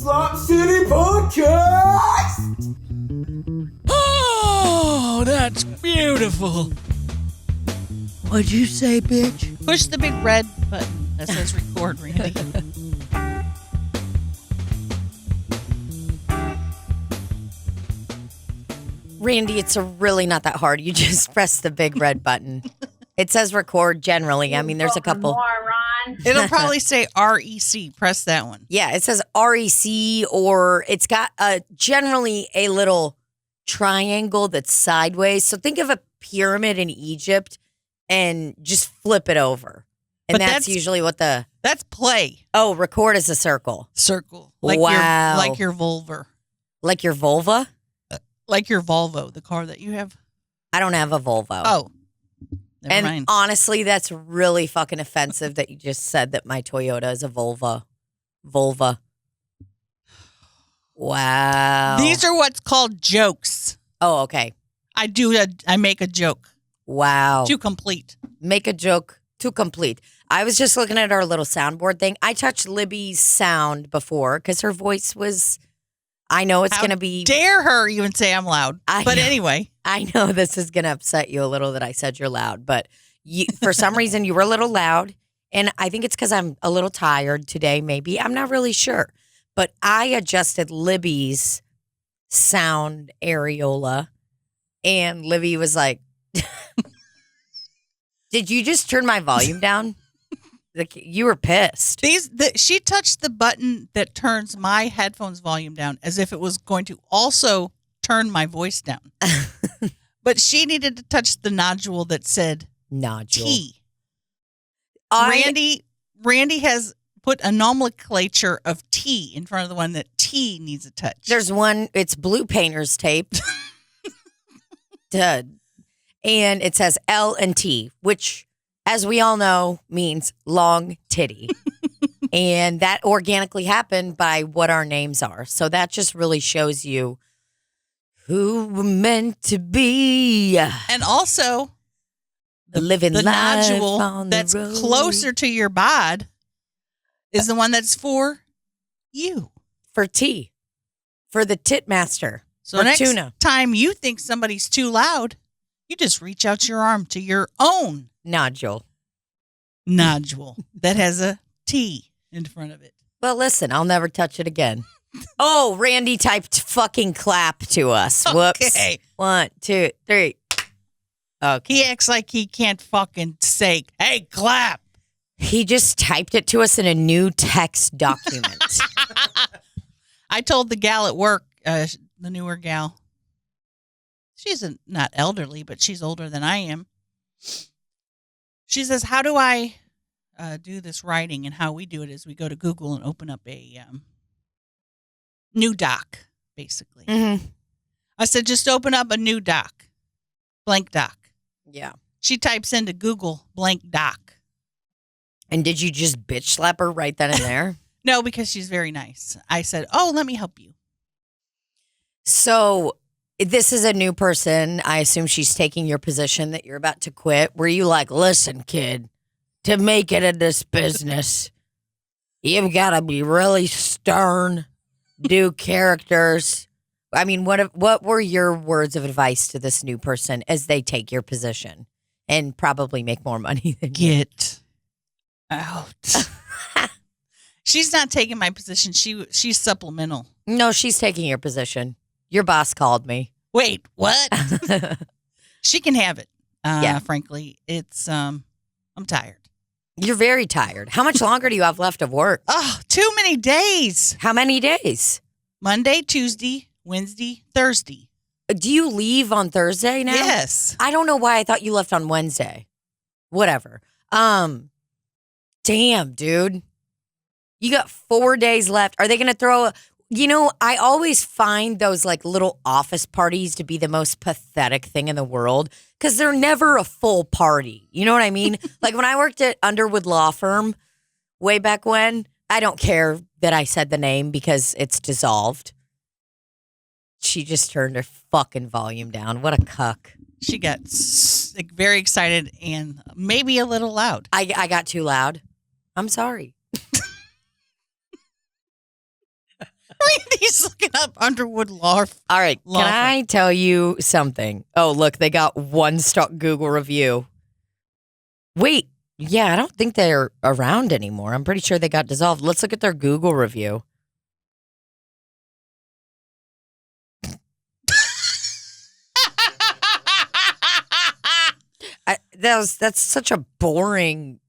Slop City Podcast! Oh, that's beautiful. What'd you say, bitch? Push the big red button that says record, Randy. Randy, it's really not that hard. You just press the big red button. It says record generally. I mean, there's a couple. It'll probably say REC. Press that one. Yeah, it says REC, or it's got generally a little triangle that's sideways. So think of a pyramid in Egypt and just flip it over. And But that's usually what the... That's play. Oh, record is a circle. Circle. Like Wow. Like your Volvo. Like your vulva? Like your Volvo, the car that you have. I don't have a Volvo. Oh. Never And mind. honestly, that's really fucking offensive that you just said that my Toyota is a Volva. Volva. Wow. These are what's called jokes. Oh, okay. I make a joke Wow. to complete. Make a joke to complete. I was just looking at our little soundboard thing. I touched Libbie's sound before because her voice was, I know it's going to be. Dare her even say I'm loud. But know. anyway. I know this is going to upset you a little that I said you're loud, but for some reason you were a little loud. And I think it's because I'm a little tired today, maybe. I'm not really sure. But I adjusted Libbie's sound areola, and Libbie was like, did you just turn my volume down? Like, you were pissed. She touched the button that turns my headphones volume down as if it was going to also turn my voice down. But she needed to touch the nodule that said Nodule. T. Randy has put a nomenclature of T in front of the one that T needs a touch. There's one, it's blue painter's tape. Duh. And it says L and T, which, as we all know, means long titty. And that organically happened by what our names are. So that just really shows you who we're meant to be. And also, Living the life nodule on the that's road. closer to your bod is the one that's for you. For T. For the tit master. So for next tuna. time you think somebody's too loud, you just reach out your arm to your own Nodule. nodule that has a T in front of it. Well, listen, I'll never touch it again. Oh, Randy typed fucking clap to us. Whoops. Okay. 1, 2, 3. Okay. He acts like he can't fucking say, hey, clap. He just typed it to us in a new text document. I told the gal at work, the newer gal, she's not elderly, but she's older than I am. She says, how do I do this writing? And how we do it is we go to Google and open up a new doc, basically. Mm-hmm. I said, just open up a new doc, blank doc. Yeah. She types into Google blank doc. And did you just bitch slap her right then and there? No, because she's very nice. I said, oh, let me help you. So this is a new person. I assume she's taking your position that you're about to quit. Were you like, listen, kid, to make it in this business, you've got to be really stern, do characters. I mean, what were your words of advice to this new person as they take your position and probably make more money than you? Get out. She's not taking my position. She's supplemental. No, she's taking your position. Your boss called me. Wait, what? She can have it. Yeah. Frankly, it's I'm tired. You're very tired. How much longer do you have left of work? Oh, too many days. How many days? Monday, Tuesday, Wednesday, Thursday. Do you leave on Thursday now? Yes. I don't know why I thought you left on Wednesday. Whatever. Damn, dude. You got 4 days left. Are they going to throw I always find those like little office parties to be the most pathetic thing in the world because they're never a full party. You know what I mean? Like when I worked at Underwood Law Firm way back when, I don't care that I said the name because it's dissolved. She just turned her fucking volume down. What a cuck. She got very excited and maybe a little loud. I got too loud. I'm sorry. He's looking up Underwood Law. All right. Law Can firm. I tell you something? Oh, look, they got 1-star Google review. Wait. Yeah, I don't think they're around anymore. I'm pretty sure they got dissolved. Let's look at their Google review. That's such a boring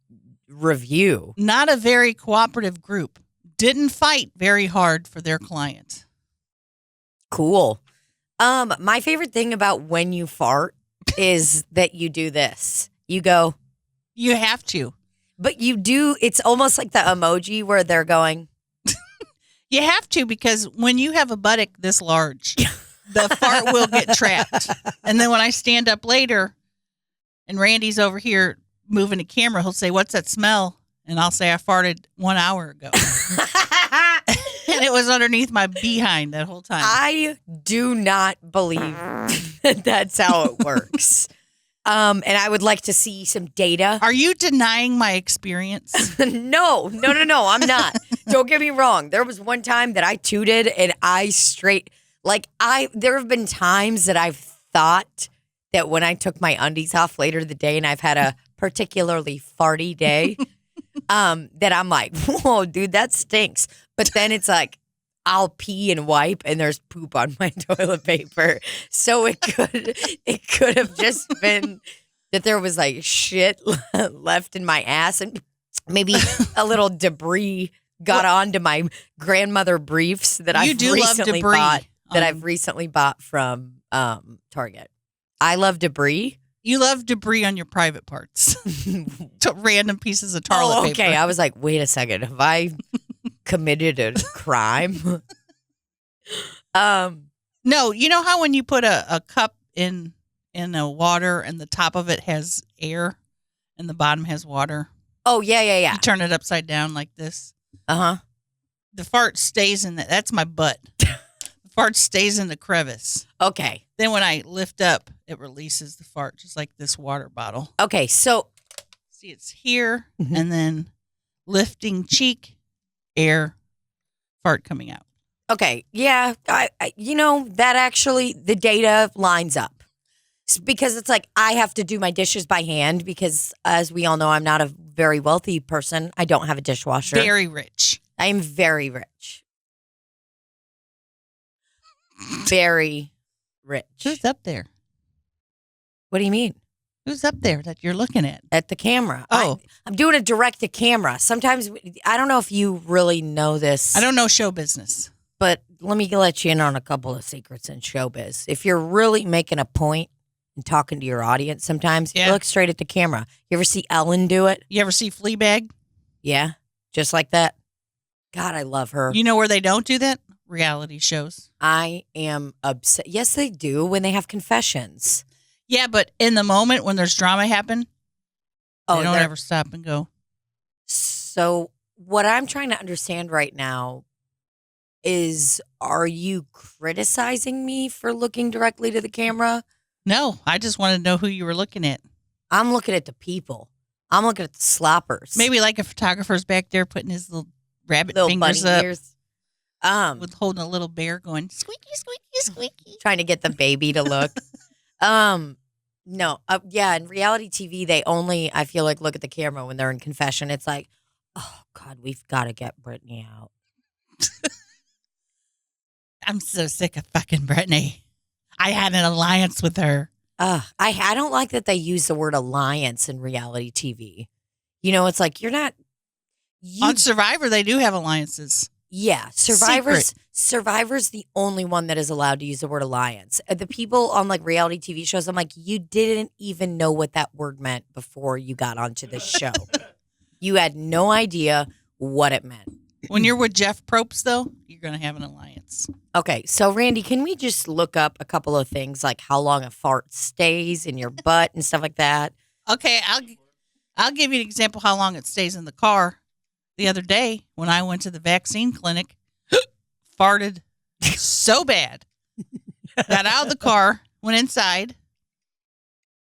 review. Not a very cooperative group. Didn't fight very hard for their client. Cool. My favorite thing about when you fart is that you do this. You go, You have to. but you do. It's almost like the emoji where they're going. You have to, because when you have a buttock this large, the fart will get trapped. And then when I stand up later and Randy's over here moving the camera, he'll say, "What's that smell?" And I'll say, "I farted 1 hour ago." And it was underneath my behind that whole time. I do not believe that that's how it works. And I would like to see some data. Are you denying my experience? No, I'm not. Don't get me wrong. There was one time that I tooted and there have been times that I've thought that when I took my undies off later the day and I've had a particularly farty day, that I'm like, whoa, dude, that stinks. But then it's like, I'll pee and wipe and there's poop on my toilet paper. So it could have just been that there was like shit left in my ass and maybe a little debris got onto my grandmother briefs that I've recently bought. That I've recently bought from Target. I love debris. You love debris on your private parts. Random pieces of toilet paper. Okay. I was like, wait a second. Have I committed a crime? No, you know how when you put a cup in a water and the top of it has air and the bottom has water? Oh, yeah. You turn it upside down like this. Uh-huh. The fart stays in that. That's my butt. The fart stays in the crevice. Okay. Then when I lift up, it releases the fart, just like this water bottle. Okay, so See, it's here, and then lifting cheek, air, fart coming out. okay, yeah, I that actually the data lines up. Because it's like I have to do my dishes by hand because as we all know, I'm not a very wealthy person. I don't have a dishwasher. Very rich. I am very rich. Very rich. Who's up there? What do you mean? Who's up there that you're looking at? At the camera. Oh. I'm doing a direct to camera. Sometimes, I don't know if you really know this. I don't know show business. But let me let you in on a couple of secrets in showbiz. If you're really making a point and talking to your audience sometimes, you look straight at the camera. You ever see Ellen do it? You ever see Fleabag? Yeah. Just like that. God, I love her. You know where they don't do that? Reality shows. I am upset. Yes, they do when they have confessions. Yeah, but in the moment when there's drama happen, they don't ever stop and go. So what I'm trying to understand right now is, are you criticizing me for looking directly to the camera? No, I just wanted to know who you were looking at. I'm looking at the people. I'm looking at the sloppers. Maybe like a photographer's back there putting his little rabbit little fingers bunny up ears. with holding a little bear going, squeaky, squeaky, squeaky. Trying to get the baby to look. No. Yeah, in reality TV, they only, I feel like, look at the camera when they're in confession. It's like, oh, God, we've got to get Brittany out. I'm so sick of fucking Brittany. I had an alliance with her. I don't like that they use the word alliance in reality TV. You know, it's like, you're not. On Survivor, they do have alliances. Yeah, Survivor's the only one that is allowed to use the word alliance. The people on like reality TV shows, I'm like, you didn't even know what that word meant before you got onto this show. You had no idea what it meant. When you're with Jeff Probst, though, you're going to have an alliance. Okay, so Randy, can we just look up a couple of things like how long a fart stays in your butt and stuff like that? Okay, I'll give you an example how long it stays in the car. The other day, when I went to the vaccine clinic, farted so bad. Got out of the car, went inside.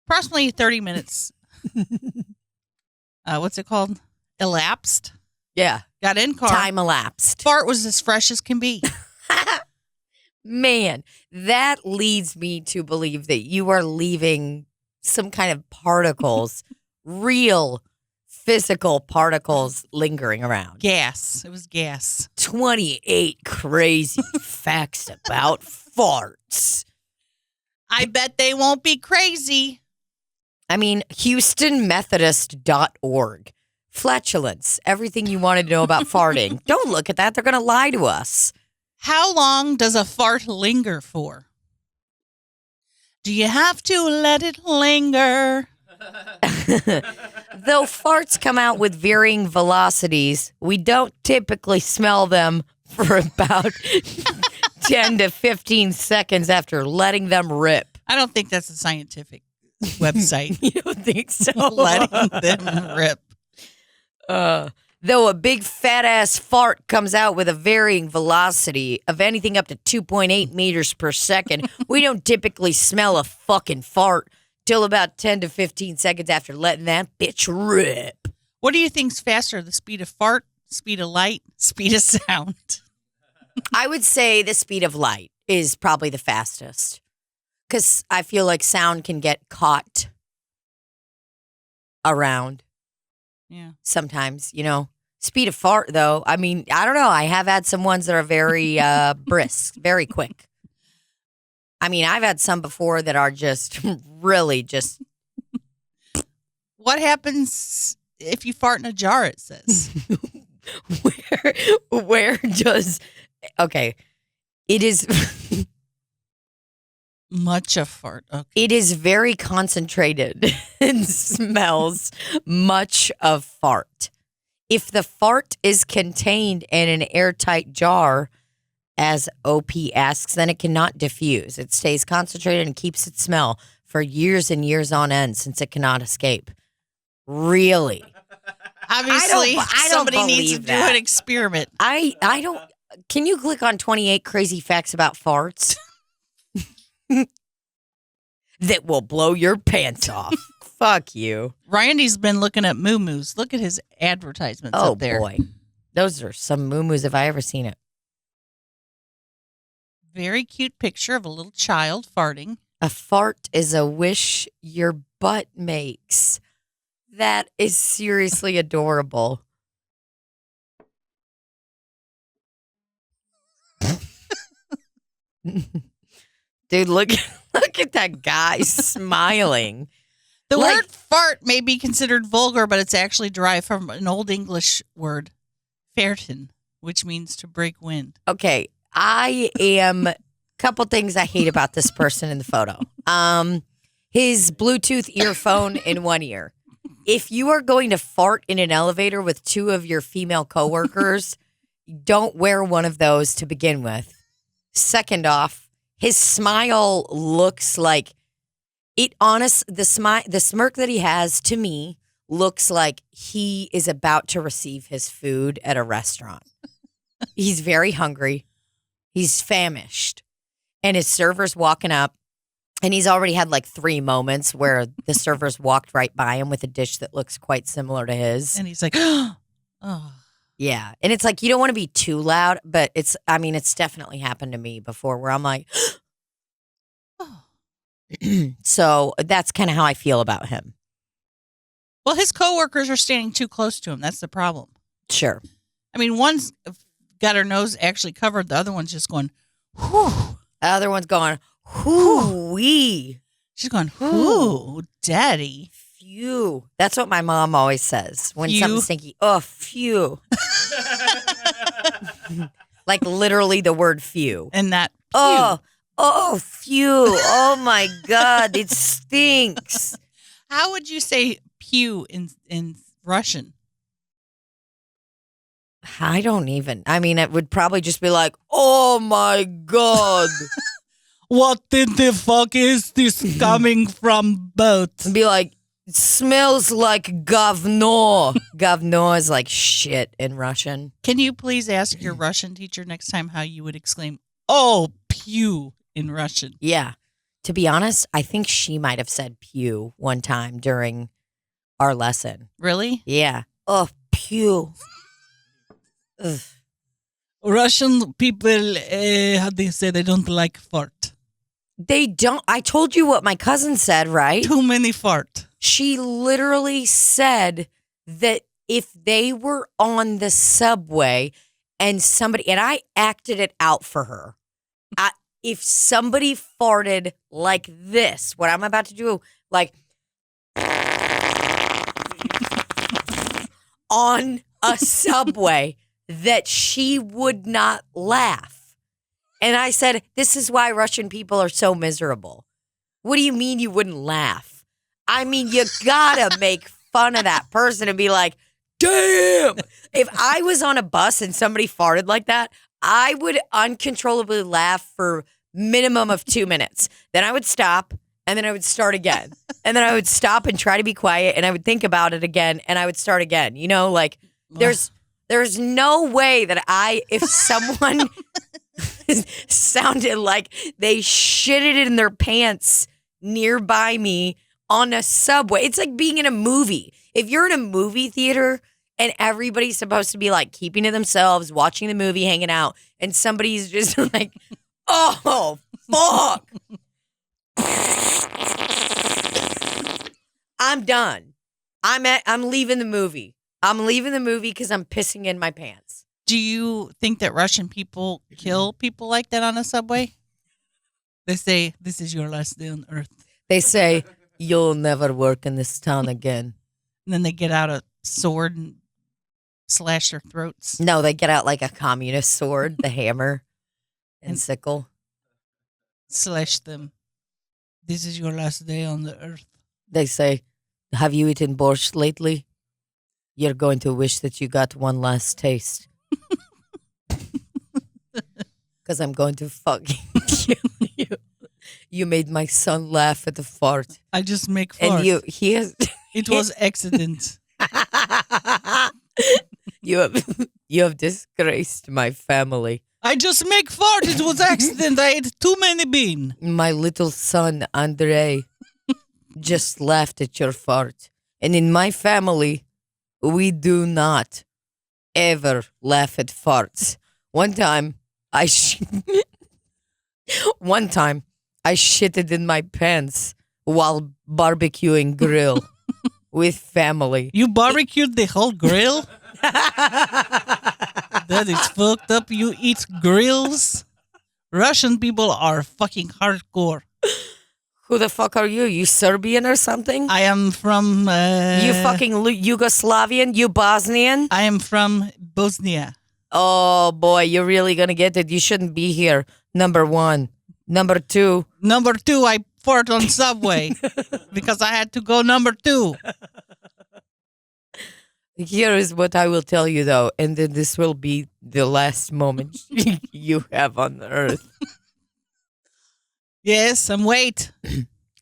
Approximately 30 minutes. What's it called? Elapsed. Yeah. Got in car. Time elapsed. Fart was as fresh as can be. Man, that leads me to believe that you are leaving some kind of particles, real physical particles lingering around. Gas. It was gas. 28 crazy facts about farts. I bet they won't be crazy. I mean, HoustonMethodist.org. Flatulence. Everything you wanted to know about farting. Don't look at that. They're going to lie to us. How long does a fart linger for? Do you have to let it linger? Though farts come out with varying velocities, we don't typically smell them for about 10 to 15 seconds after letting them rip. I don't think that's a scientific website. You don't think so? Letting them rip. Though a big fat ass fart comes out with a varying velocity of anything up to 2.8 meters per second, we don't typically smell a fucking fart till about 10 to 15 seconds after letting that bitch rip. What do you think's faster, the speed of fart, speed of light, speed of sound? I would say the speed of light is probably the fastest because I feel like sound can get caught around. Yeah. Sometimes, speed of fart though. I mean, I don't know. I have had some ones that are very brisk, very quick. I mean, I've had some before that are just really just. What happens if you fart in a jar, it says? where does, okay. It is. Much of fart. Okay. It is very concentrated and smells much of fart. If the fart is contained in an airtight jar, as OP asks, then it cannot diffuse. It stays concentrated and keeps its smell for years and years on end since it cannot escape. Really? Obviously, I don't somebody needs to believe do that. an experiment. I don't. Can you click on 28 crazy facts about farts? That will blow your pants off. Fuck you. Randy's been looking at moo-moos. Look at his advertisements Oh, up there. boy. Those are some moo-moos if I ever seen it. Very cute picture of a little child farting. A fart is a wish your butt makes. That is seriously adorable. Dude, look at that guy smiling. The word fart may be considered vulgar, but it's actually derived from an Old English word, fairten, which means to break wind. Okay, couple things I hate about this person in the photo. His Bluetooth earphone in one ear. If you are going to fart in an elevator with two of your female coworkers, don't wear one of those to begin with. Second off, his smile looks like the smirk that he has to me looks like he is about to receive his food at a restaurant. He's very hungry. He's famished. And his server's walking up. And he's already had like 3 moments where the servers walked right by him with a dish that looks quite similar to his. And he's like, oh. Yeah. And it's like, you don't want to be too loud, but it's definitely happened to me before where I'm like, Oh. So that's kind of how I feel about him. Well, his coworkers are standing too close to him. That's the problem. Sure. I mean, one's got her nose actually covered. The other one's just going, whew. The other one's going, whoo-wee. She's going, whoo, daddy. Phew. That's what my mom always says when Phew. something's stinky. Oh, phew. Like literally the word phew. And that, Oh, phew. Oh, my God. It stinks. how would you say pew in Russian? I don't even. I mean, it would probably just be like, oh, my God. What in the fuck is this coming from boat? And be like, it smells like говно. Говно is like shit in Russian. Can you please ask your Russian teacher next time how you would exclaim, oh, pew in Russian? Yeah. To be honest, I think she might have said pew one time during our lesson. Really? Yeah. Oh, pew. Ugh. Russian people, how they say they don't like fart. They don't. I told you what my cousin said, right? Too many fart. She literally said that if they were on the subway and I acted it out for her. If somebody farted like this, what I'm about to do, like on a subway, that she would not laugh. And I said, this is why Russian people are so miserable. What do you mean you wouldn't laugh? I mean, you gotta make fun of that person and be like, damn. If I was on a bus and somebody farted like that, I would uncontrollably laugh for minimum of 2 minutes. Then I would stop and then I would start again. And then I would stop and try to be quiet and I would think about it again and I would start again. You know, like there's no way that if someone sounded like they shitted in their pants nearby me on a subway. It's like being in a movie. If you're in a movie theater and everybody's supposed to be like keeping to themselves, watching the movie, hanging out, and somebody's just like, oh, fuck. I'm done. I'm leaving the movie. I'm leaving the movie because I'm pissing in my pants. Do you think that Russian people kill people like that on a subway? They say, this is your last day on earth. They say, you'll never work in this town again. And then they get out a sword and slash their throats. No, they get out like a communist sword, the hammer and sickle. Slash them. This is your last day on the earth. They say, have you eaten borscht lately? You're going to wish that you got one last taste. Because I'm going to fucking kill you. You made my son laugh at the fart. I just make fart. And it was accident. You have disgraced my family. I just make fart. It was accident. I ate too many beans. My little son, Andrei, just laughed at your fart. And in my family, we do not ever laugh at farts. One time, I shitted in my pants while barbecuing grill with family. You barbecued the whole grill? That is fucked up. You eat grills? Russian people are fucking hardcore. Who the fuck are you? You Serbian or something? I am from... you fucking Yugoslavian? You Bosnian? I am from Bosnia. Oh, boy, you're really going to get it. You shouldn't be here. Number one. Number two. Number two, I fart on Subway because I had to go number two. Here is what I will tell you, though, and then this will be the last moment you have on earth. Yes, I'm wait.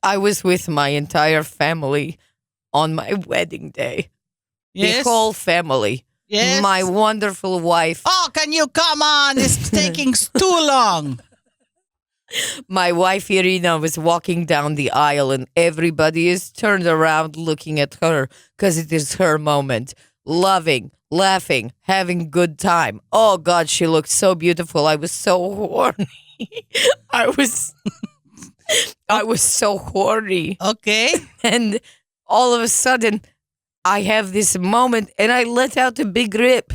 I was with my entire family on my wedding day. Yes. The whole family. Yes. My wonderful wife. Oh, can you come on? It's taking too long. My wife Irina was walking down the aisle and everybody is turned around looking at her because it is her moment. Loving, laughing, having good time. Oh, God, she looked so beautiful. I was so horny. I was so horny. Okay. And all of a sudden, I have this moment and I let out a big rip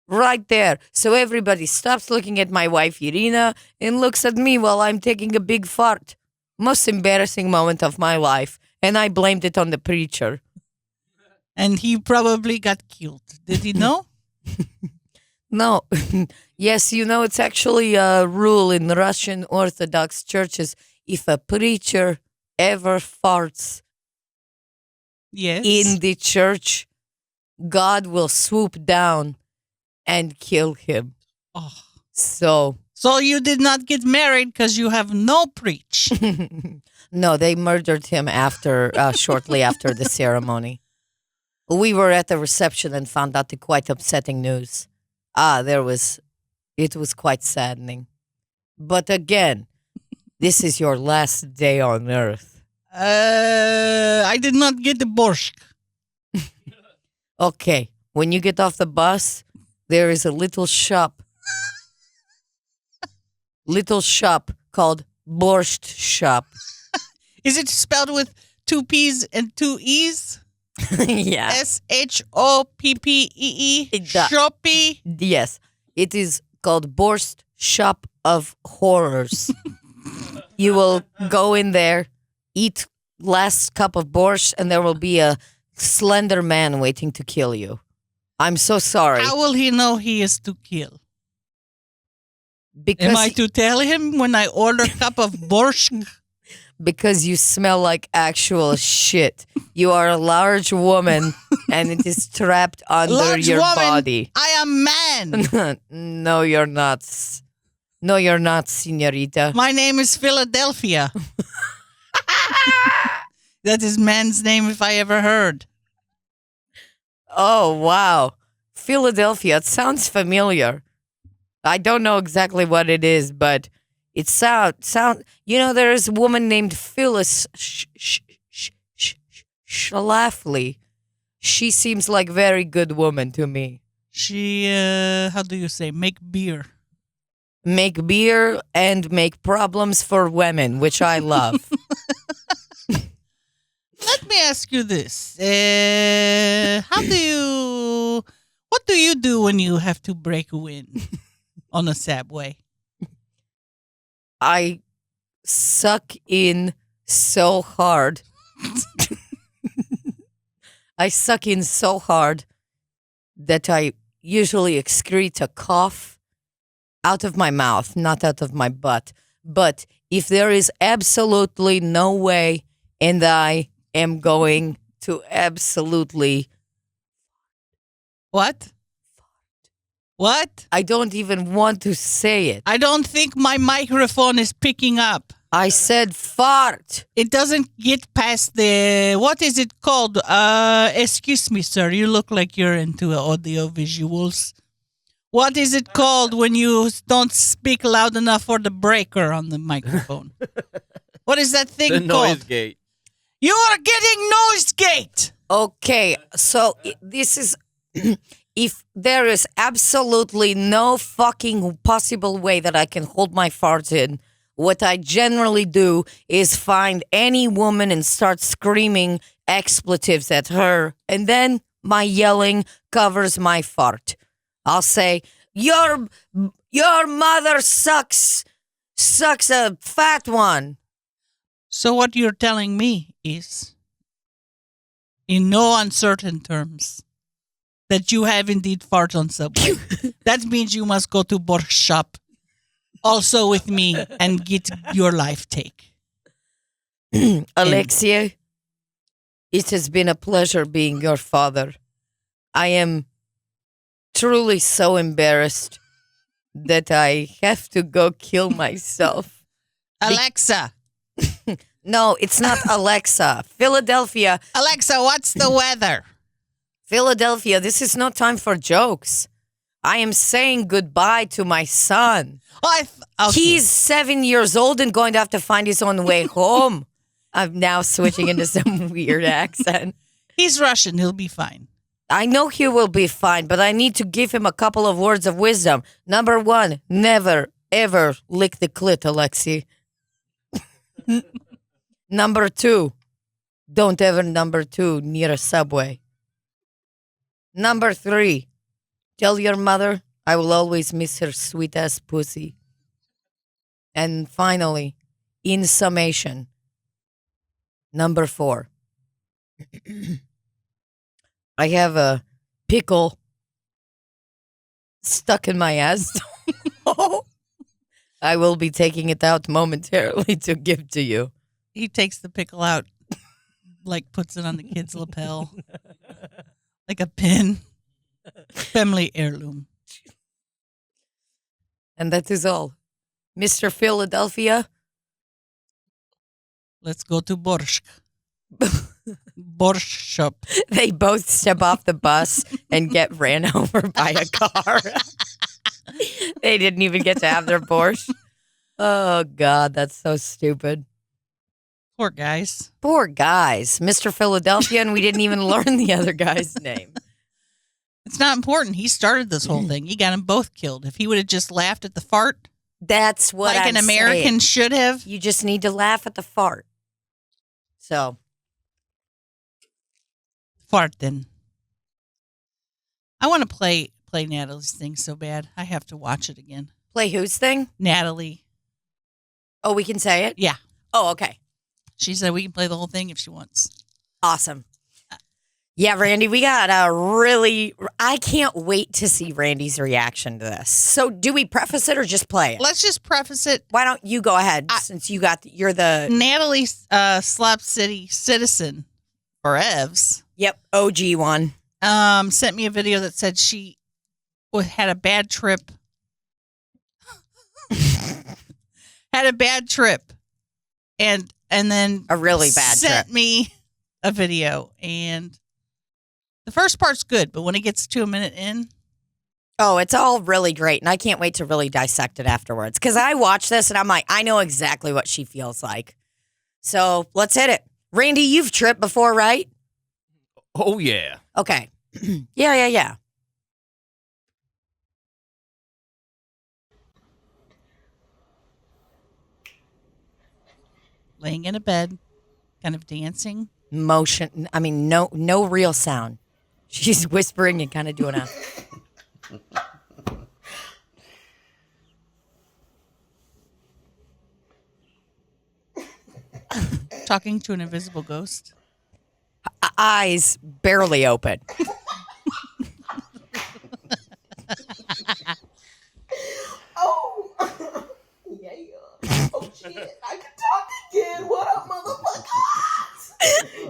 right there. So everybody stops looking at my wife, Irina, and looks at me while I'm taking a big fart. Most embarrassing moment of my life. And I blamed it on the preacher. And he probably got killed. Did he know? No. Yes, you know, it's actually a rule in Russian Orthodox churches. If a preacher ever farts in the church, God will swoop down and kill him. Oh. So you did not get married because you have no preach. No, they murdered him after shortly after the ceremony. We were at the reception and found out the quite upsetting news. It was quite saddening. But again, this is your last day on earth. I did not get the borscht. Okay, when you get off the bus, there is a little shop little shop called Borscht Shop. Is it spelled with 2 P's and 2 E's? Yeah. SHOPPEE? Shoppy? Yes. It is called Borscht Shop of Horrors. You will go in there, eat last cup of borscht, and there will be a slender man waiting to kill you. I'm so sorry. How will he know he is to kill? Because Am I to tell him when I order a cup of borscht? Because you smell like actual shit. You are a large woman, and it is trapped under Large your woman, body. I am man. No, you're not. No, you're not, señorita. My name is Philadelphia. That is man's name if I ever heard. Oh, wow. Philadelphia. It sounds familiar. I don't know exactly what it is, but it sound. You know, there is a woman named Phyllis Schlafly. She seems like a very good woman to me. She, how do you say, make beer. Make beer and make problems for women, which I love. Let me ask you this. What do you do when you have to break a wind on a subway? I suck in so hard. I suck in so hard that I usually excrete a cough out of my mouth, not out of my butt. But if there is absolutely no way, and I am going to absolutely... What? What? I don't even want to say it. I don't think my microphone is picking up. I said fart. It doesn't get past the... What is it called? Excuse me, sir. You look like you're into audio visuals. What is it called when you don't speak loud enough for the breaker on the microphone? What is that thing The called? noise gate. You are getting noise gate. Okay, so this is... If there is absolutely no fucking possible way that I can hold my fart in, what I generally do is find any woman and start screaming expletives at her, and then my yelling covers my fart. I'll say, your mother sucks a fat one. So what you're telling me is, in no uncertain terms, that you have indeed fart on Subway. That means you must go to Borscht Shop also with me and get your life take. Alexia, it has been a pleasure being your father. I am truly so embarrassed that I have to go kill myself. Alexa. No, it's not Alexa. Philadelphia. Alexa, what's the weather? Philadelphia, this is no time for jokes. I am saying goodbye to my son. Oh, okay. He's 7 years old and going to have to find his own way home. I'm now switching into some weird accent. He's Russian. He'll be fine. I know he will be fine, but I need to give him a couple of words of wisdom. Number one, never, ever lick the clit, Alexi. Number two, don't ever number two near a subway. Number three, tell your mother I will always miss her sweet-ass pussy. And finally, in summation, number four, I have a pickle stuck in my ass. I will be taking it out momentarily to give to you. He takes the pickle out, like puts it on the kid's lapel, like a pin. Family heirloom. And that is all. Mr. Philadelphia. Let's go to Borscht. Borscht Shop. They both step off the bus and get ran over by a car. They didn't even get to have their borscht. Oh, God, that's so stupid. Poor guys. Poor guys. Mr. Philadelphia, and we didn't even learn the other guy's name. It's not important. He started this whole thing. He got them both killed. If he would have just laughed at the fart, That's what like I'm an American saying. should have. You just need to laugh at the fart. So. Fart then. I want to play Natalie's thing so bad. I have to watch it again. Play whose thing? Natalie. Oh, we can say it? Yeah. Oh, okay. She said we can play the whole thing if she wants. Awesome. Yeah, Randy, we got I can't wait to see Randy's reaction to this. So do we preface it or just play it? Let's just preface it. Why don't you go ahead since you're the... Natalie, Slop City citizen, or Evs. Yep, OG one. Sent me a video that said she had a bad trip. Had a bad trip. And then A really bad sent trip. me a video, and the first part's good, but when it gets to a minute in, Oh, it's all really great, and I can't wait to really dissect it afterwards. Because I watch this, and I'm like, I know exactly what she feels like. So let's hit it. Randy, you've tripped before, right? Oh, yeah. Okay. Yeah. laying in a bed, kind of dancing. Motion. I mean, no real sound. She's whispering and kind of doing a... Talking to an invisible ghost. eyes barely open. Oh, yeah. Oh, shit. I can talk again. What up, motherfuckers?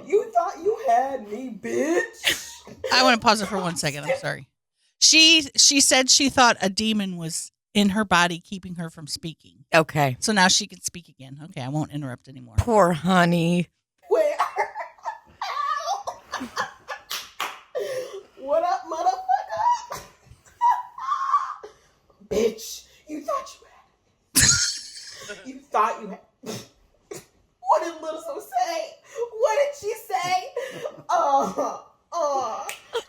You thought you had me, bitch. I want to pause it for 1 second. I'm sorry. She said she thought a demon was in her body keeping her from speaking. Okay. So now she can speak again. Okay, I won't interrupt anymore. Poor honey. Where? Ow. What up, motherfucker? Bitch, you thought you had. You thought you had. What did Little So say? What did she say?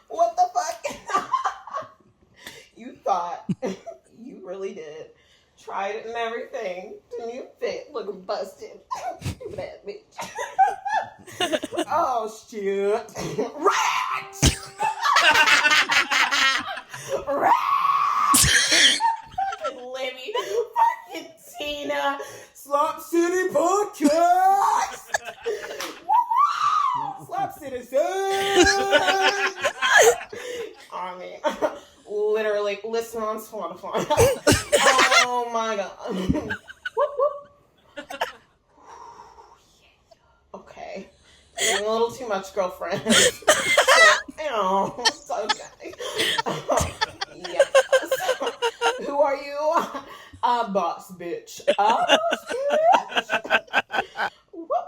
What the fuck? You thought. You really did. Tried it and everything. Didn't even fit. Looking busted. Stupid ass bitch. Oh, shit. Rat! Rat! Libbie, fucking Tina, Slop City Podcast! Slop Citizens! I mean, literally, listen on Spotify. Oh my god. Whoop, whoop. Okay. A little too much, girlfriend. So okay. Yeah. So, who are you? Boss bitch. Boss bitch. Whoop.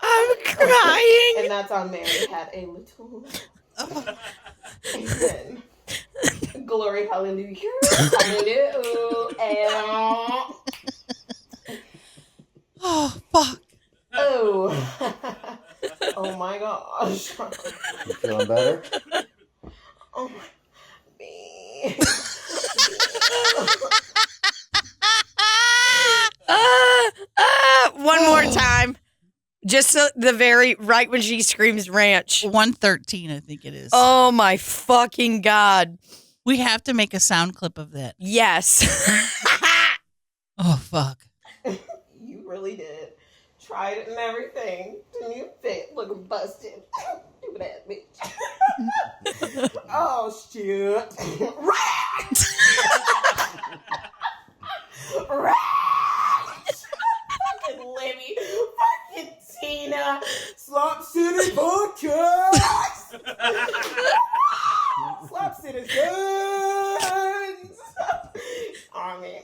I'm crying. And that's on Mary had a little. Amen. Glory, hallelujah. Hallelujah. Oh, fuck. Oh. Oh my gosh. You feeling better? Oh my. Me. One more time. Just the very right when she screams ranch. 113, I think it is. Oh my fucking God. We have to make a sound clip of that. Yes. Oh, fuck. You really did. Tried it and everything. Didn't even fit. Looking busted. Stupid ass bitch. Oh, shit. Rat! Rat! Fucking Libbie. Fucking Tina. Slop City Podcast. Slop Citizens. I mean,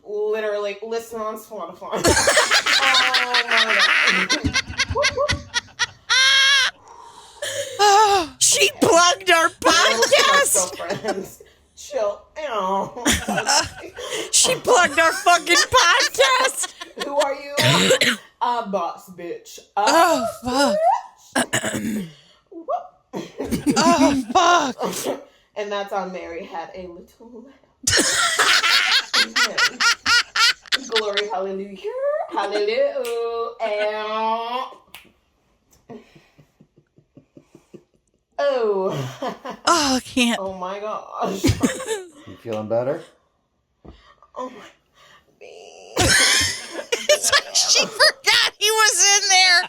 literally, listen on Spotify. Oh my god. She plugged our podcast. Girlfriends, chill. Ow. She plugged our fucking podcast. Who are you? Boss bitch. Oh, fuck. Oh, fuck. And that's on Mary had a little. Hallelujah. Hallelujah. Oh. Oh, I can't. Oh my gosh. You feeling better? Oh my. It's like she forgot he was in there.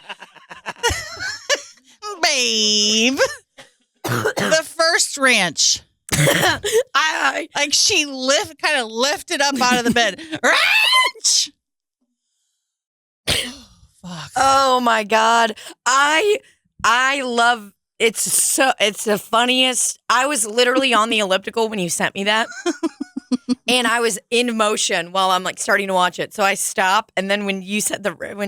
Babe. The first ranch. Like she kind of lifted up out of the bed. Ranch! Oh, fuck. Oh my God. I love it's the funniest. I was literally on the elliptical when you sent me that. And I was in motion while I'm like starting to watch it. So I stop, and then when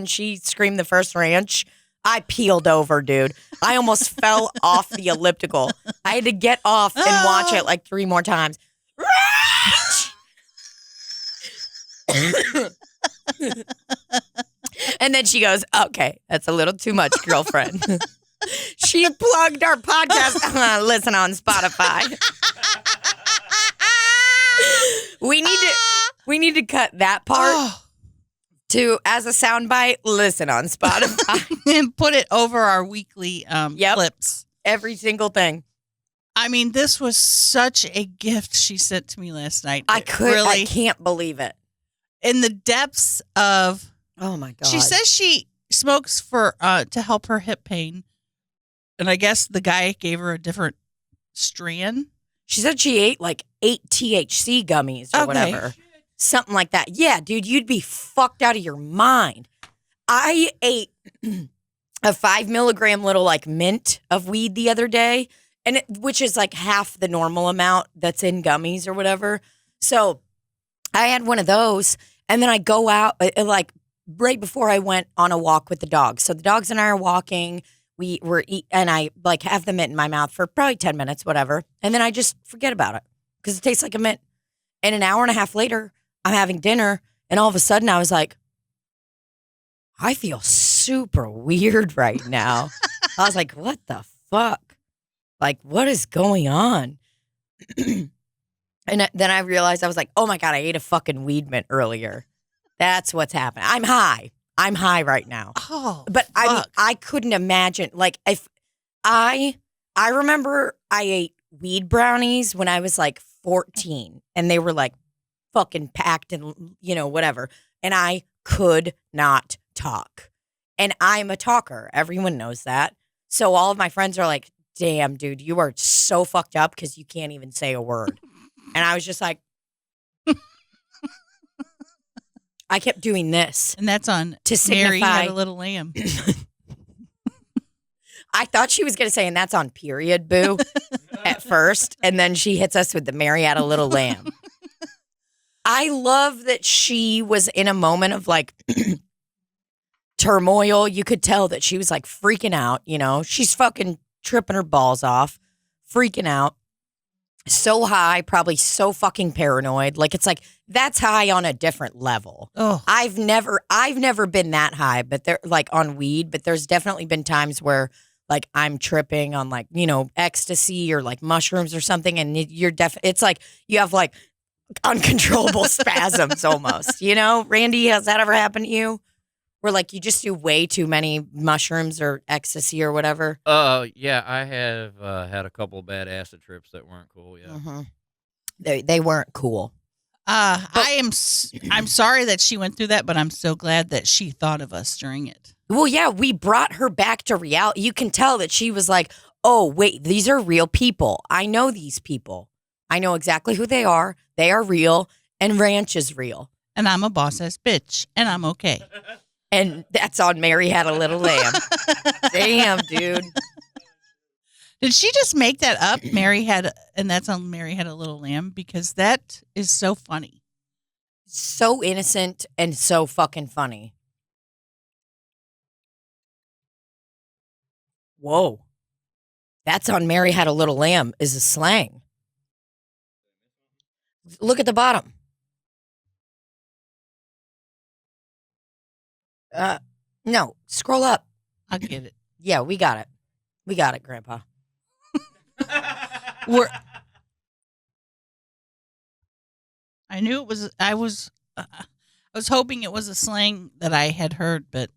she screamed the first ranch, I peeled over, dude. I almost fell off the elliptical. I had to get off and watch it like 3 more times. Ranch! And then she goes, "Okay, that's a little too much, girlfriend." She plugged our podcast. Listen on Spotify. We need to cut that part to as a soundbite. Listen on Spotify And put it over our weekly clips. Every single thing. I mean, this was such a gift she sent to me last night. I can't believe it. In the depths of, oh my God. She says she smokes to help her hip pain, and I guess the guy gave her a different strand. She said she ate like 8 THC gummies or whatever. Something like that. Yeah, dude, you'd be fucked out of your mind. I ate a 5 milligram little like mint of weed the other day, which is like half the normal amount that's in gummies or whatever. So I had one of those, and then I go out like right before I went on a walk with the dogs. So the dogs and I are walking. And I like have the mint in my mouth for probably 10 minutes, whatever. And then I just forget about it because it tastes like a mint. And an hour and a half later, I'm having dinner. And all of a sudden I was like, I feel super weird right now. I was like, what the fuck? Like, what is going on? And then I realized I was like, oh my God, I ate a fucking weed mint earlier. That's what's happening. I'm high right now. Oh, but fuck. I mean, I couldn't imagine. Like, if I remember I ate weed brownies when I was like 14, and they were like fucking packed and whatever. And I could not talk. And I'm a talker. Everyone knows that. So all of my friends are like, "Damn, dude, you are so fucked up because you can't even say a word." And I was just like. I kept doing this. And that's on to Mary signify Had a Little Lamb. I thought she was going to say, and that's on period, boo, at first. And then she hits us with the Mary Had a Little Lamb. I love that she was in a moment of like turmoil. You could tell that she was like freaking out, She's fucking tripping her balls off, freaking out. So high, probably so fucking paranoid. Like, it's like, that's high on a different level. Oh, I've never been that high, but they're like on weed, but there's definitely been times where like I'm tripping on like, ecstasy or like mushrooms or something. And it's like, you have like uncontrollable spasms almost, Randy, has that ever happened to you? Where like you just do way too many mushrooms or ecstasy or whatever? Yeah, I have had a couple of bad acid trips that weren't cool. Yeah, Mm-hmm. They weren't cool. I'm sorry that she went through that, but I'm so glad that she thought of us during it. Well, yeah, we brought her back to reality. You can tell that she was like, "Oh, wait, these are real people. I know these people. I know exactly who they are. They are real, and Ranch is real. And I'm a boss-ass bitch, and I'm okay." And that's on Mary Had a Little Lamb. Damn, dude. Did she just make that up? And that's on Mary Had a Little Lamb, because that is so funny. So innocent and so fucking funny. Whoa. That's on Mary Had a Little Lamb is a slang. Look at the bottom. No, scroll up. I'll get it. Yeah, we got it. We got it, Grandpa. I knew it was. I was I was hoping it was a slang that I had heard, but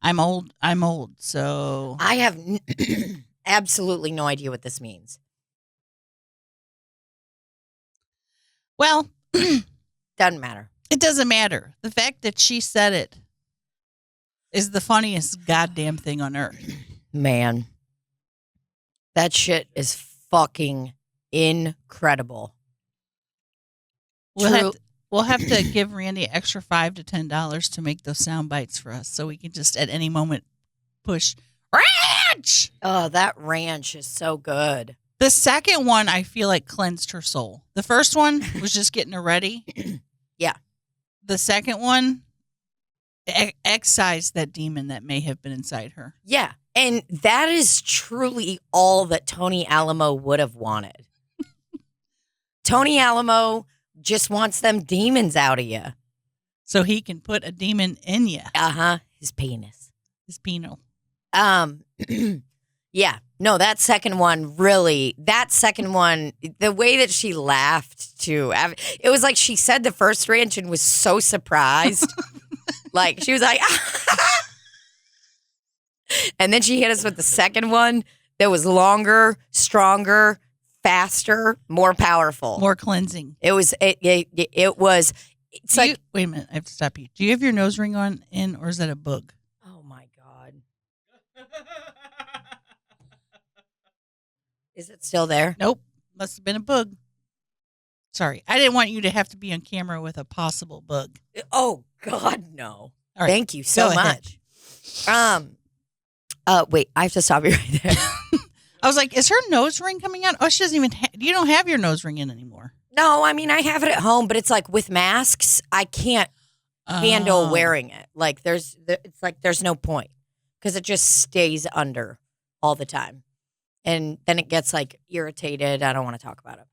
I'm old, so I have absolutely no idea what this means. well, Doesn't matter. it doesn't matter. The fact that she said it is the funniest goddamn thing on earth. Man, that shit is fucking incredible. We'll have to give Randy an extra $5 to $10 to make those sound bites for us, so we can just at any moment push ranch. Oh, that ranch is so good. The second one, I feel like cleansed her soul. The first one was just getting her ready. Yeah. The second one excised that demon that may have been inside her. Yeah. And that is truly all that Tony Alamo would have wanted. Tony Alamo just wants them demons out of you. So he can put a demon in you. Uh-huh. His penis. His penal. Yeah. No, that second one, the way that she laughed too, it was like she said the first ranch and was so surprised. Like, she was like, and then she hit us with the second one that was longer, stronger, faster, more powerful. More cleansing. It was, it's like, wait a minute, I have to stop you. Do you have your nose ring on in, or is that a bug? oh my God. Is it still there? Nope. Must have been a bug. Sorry. I didn't want you to have to be on camera with a possible bug. Oh God, no. All right. Thank you so Go ahead. much. Wait, I have to stop you right there. I was like, is her nose ring coming out? Oh, she doesn't even you don't have your nose ring in anymore. No, I mean, I have it at home, but it's like with masks, I can't handle wearing it. Like it's like there's no point because it just stays under all the time. And then it gets like irritated. I don't want to talk about it.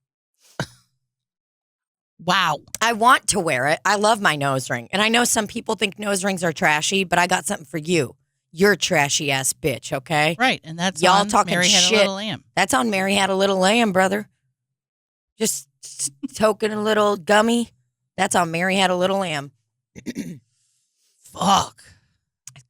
Wow. I want to wear it. I love my nose ring. And I know some people think nose rings are trashy, but I got something for you. You're a trashy ass bitch, okay? Right. And that's y'all on talking Mary Had shit. a Little Lamb. That's on Mary Had a Little Lamb, brother. Just token a little gummy. That's on Mary Had a Little Lamb. Fuck.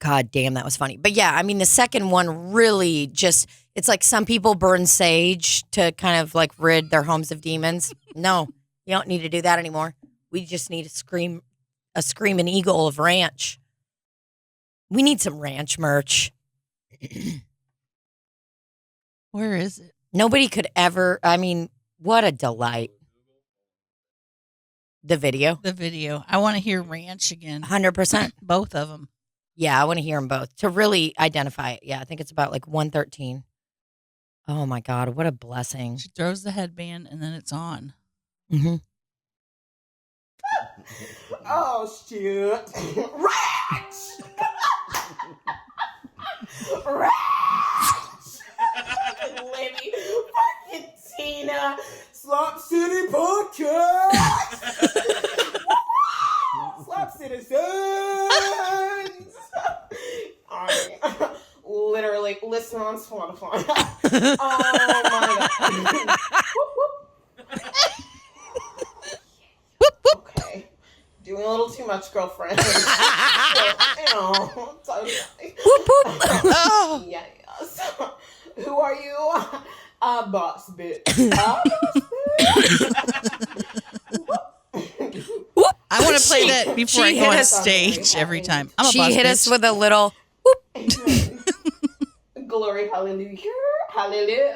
God damn, that was funny. But yeah, I mean, the second one really just, it's like some people burn sage to kind of like rid their homes of demons. No, you don't need to do that anymore. We just need a screaming eagle of ranch. We need some ranch merch. Where is it? Nobody could ever, I mean, what a delight. The video? The video. I want to hear ranch again. 100%. Both of them. Yeah, I want to hear them both to really identify it. Yeah, I think it's about like 113. Oh my God, what a blessing. She throws the headband and then it's on. Mm-hmm. Oh, shit. Rats! Rats! Libbie, fucking Tina, Slop City Podcast! Slop Citizens! Alright. Literally, listen on Spotify. Oh my God. Okay. Doing a little too much, girlfriend. Whoop, whoop. Oh. Yeah. So, who are you? Boss bitch. Boss bitch. Whoop. I want to play that before I She go hit on us- stage every time. I'm a She boss hit bitch. us with a little whoop. Amen. Glory, hallelujah, hallelujah.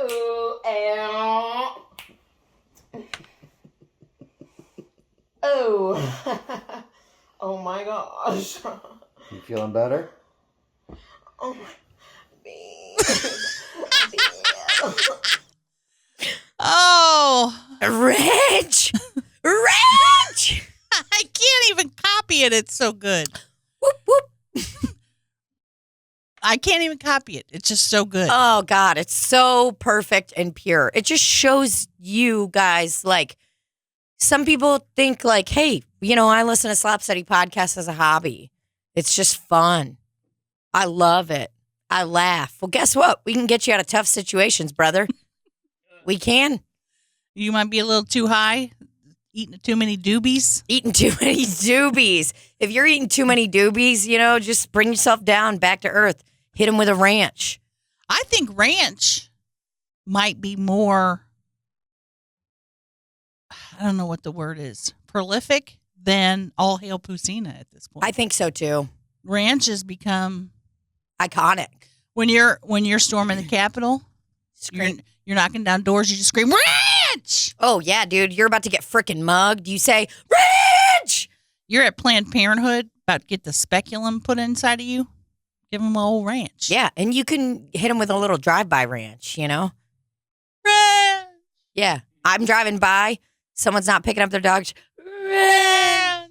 Oh, oh my gosh. You feeling better? Oh my Oh. Ranch. Ranch. I can't even copy it. It's so good. Whoop, whoop. I can't even copy it. It's just so good. Oh God, it's so perfect and pure. It just shows you guys, like, some people think like, hey, you know, I listen to Slop City podcast as a hobby. It's just fun. I love it. I laugh. Well, guess what? We can get you out of tough situations, brother. We can. You might be a little too high. Eating too many doobies. Eating too many doobies. If you're eating too many doobies, just bring yourself down back to earth. Hit them with a ranch. I think ranch might be more, I don't know what the word is, prolific than all hail PUCINA at this point. I think so too. Ranch has become iconic. When you're storming the Capitol, you're knocking down doors, you just scream, ranch! Oh, yeah, dude. You're about to get freaking mugged. You say, ranch! You're at Planned Parenthood, about to get the speculum put inside of you. Give them an old ranch. Yeah, and you can hit them with a little drive-by ranch, Ranch! Yeah. I'm driving by. Someone's not picking up their dogs. Ranch!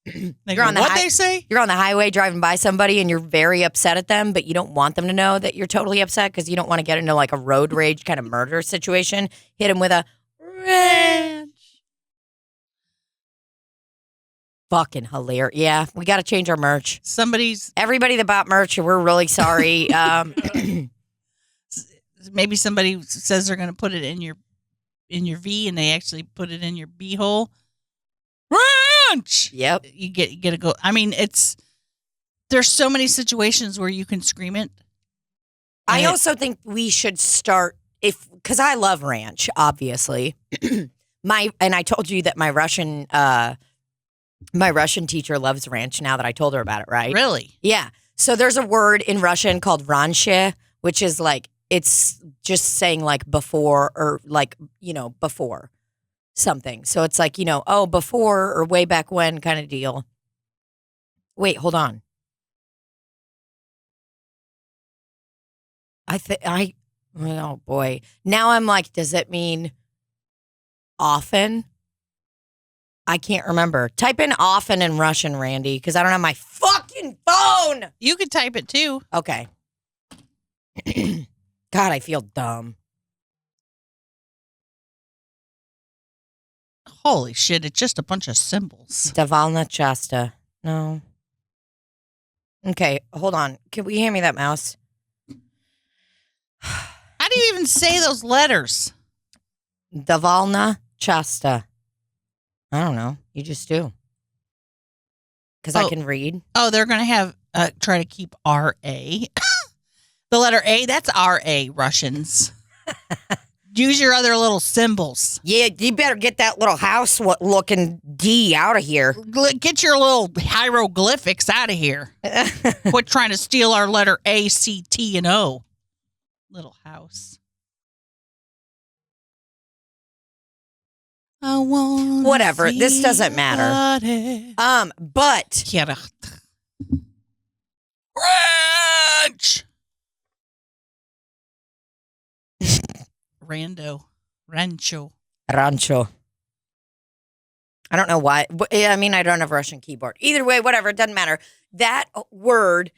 They say? You're on the highway driving by somebody and you're very upset at them, but you don't want them to know that you're totally upset because you don't want to get into like a road rage kind of murder situation. Hit them with a ranch. Fucking hilarious. Yeah, we got to change our merch. Everybody that bought merch, we're really sorry. Maybe somebody says they're going to put it in your V and they actually put it in your B hole. Ranch. Yep. You get to go. I mean, there's so many situations where you can scream it. I also think we should start because I love ranch, obviously. And I told you that my Russian teacher loves ranch now that I told her about it, right? Really? Yeah. So there's a word in Russian called ranche, which is like, it's just saying like before or like, before something. So it's like, before or way back when kind of deal. Wait, hold on. Oh boy. Now I'm like, does it mean often? I can't remember. Type in often in Russian, Randy, because I don't have my fucking phone. You could type it too. Okay. God, I feel dumb. Holy shit, it's just a bunch of symbols. Davalna Chasta. No. Okay, hold on. Can we hand me that mouse? How do you even say those letters? Davalna Chasta. I don't know. You just do. Because I can read. Oh, they're going to have, try to keep R-A. The letter A, that's R-A, Russians. Use your other little symbols. Yeah, you better get that little house-looking D out of here. Get your little hieroglyphics out of here. Quit trying to steal our letter A, C, T, and O. Little house. I want whatever. This doesn't matter. But ranch. Rancho. I don't know why. I mean, I don't have a Russian keyboard. Either way, whatever. It doesn't matter. That word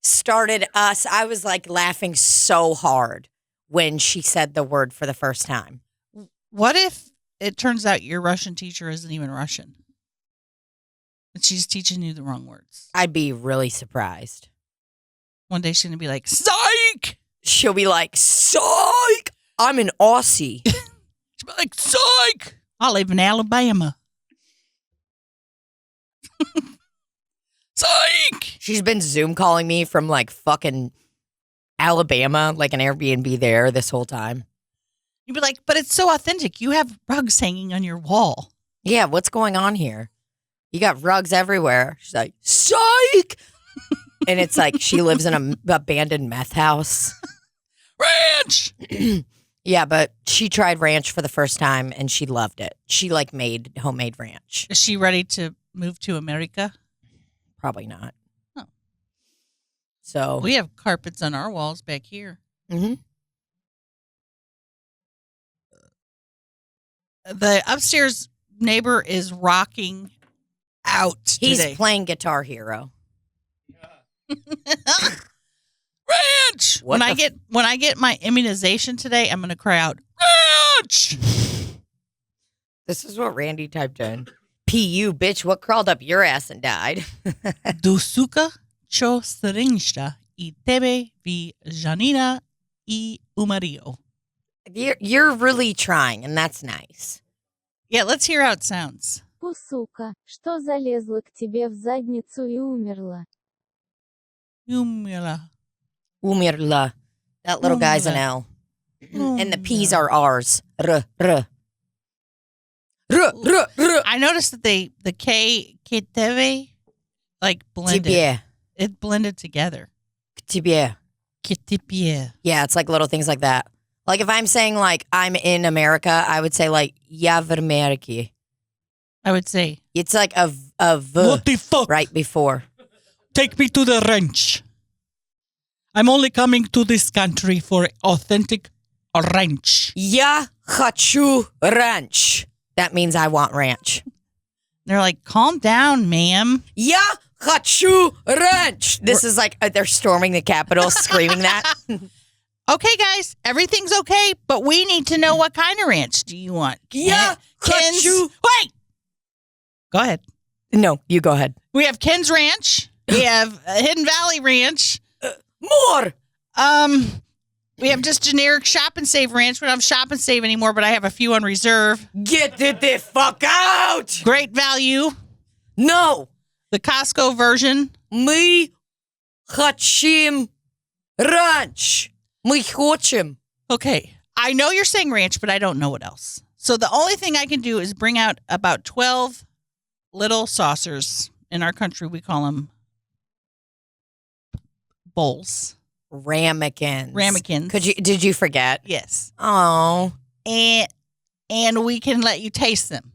started us. I was like laughing so hard when she said the word for the first time. What if it turns out your Russian teacher isn't even Russian? And she's teaching you the wrong words. I'd be really surprised. One day she's going to be like, psych! She'll be like, psych! I'm an Aussie. She'll be like, psych! I live in Alabama. Psych! She's been Zoom calling me from like fucking Alabama, like an Airbnb there this whole time. You'd be like, but it's so authentic. You have rugs hanging on your wall. Yeah, what's going on here? You got rugs everywhere. She's like, psych! And it's like she lives in an abandoned meth house. Ranch! Yeah, but she tried ranch for the first time and she loved it. She like made homemade ranch. Is she ready to move to America? Probably not. Oh. So we have carpets on our walls back here. Mm-hmm. The upstairs neighbor is rocking out today. He's playing Guitar Hero. Ranch! When I get my immunization today, I'm going to cry out, ranch! This is what Randy typed in. PU, bitch, what crawled up your ass and died? Dusuka cho srinjta I tebe vi Janina I umario. You're really trying, and that's nice. Yeah, let's hear how it sounds. Пусука, что залезла к тебе в задницу и умерла. Umila. Umirla. That little guy's an L. And the P's are R's. R. I noticed that the K, kiteve, like blended. Tibia. It blended together. Tibia. Kitipie. Yeah, it's like little things like that. Like if I'm saying like I'm in America, I would say like ja v Ameriki. I would say. It's like a v What the fuck? right before. Take me to the ranch. I'm only coming to this country for authentic ranch. Я хочу ranch. That means I want ranch. They're like, calm down, ma'am. Я хочу ranch. This is like they're storming the Capitol, screaming that. Okay, guys, everything's okay, but we need to know what kind of ranch do you want? Я Ken's. хочу. Wait. Go ahead. No, you go ahead. We have Ken's Ranch. We have Hidden Valley Ranch. More. We have just generic Shop and Save Ranch. We don't have Shop and Save anymore, but I have a few on reserve. Get it the fuck out. Great value. No. The Costco version. Мы хотим ranch. Мы хотим. Okay. I know you're saying ranch, but I don't know what else. So the only thing I can do is bring out about 12 little saucers. In our country, we call them bowls. Ramekins. Ramekins. Did you forget? Yes. Oh. And we can let you taste them.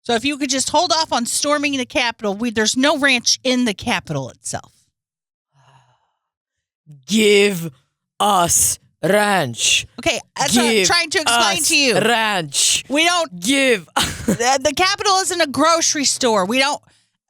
So if you could just hold off on storming the Capitol, there's no ranch in the Capitol itself. Give us ranch. Okay, that's what I'm trying to explain to you. Ranch. We don't Give. the Capitol isn't a grocery store. We don't.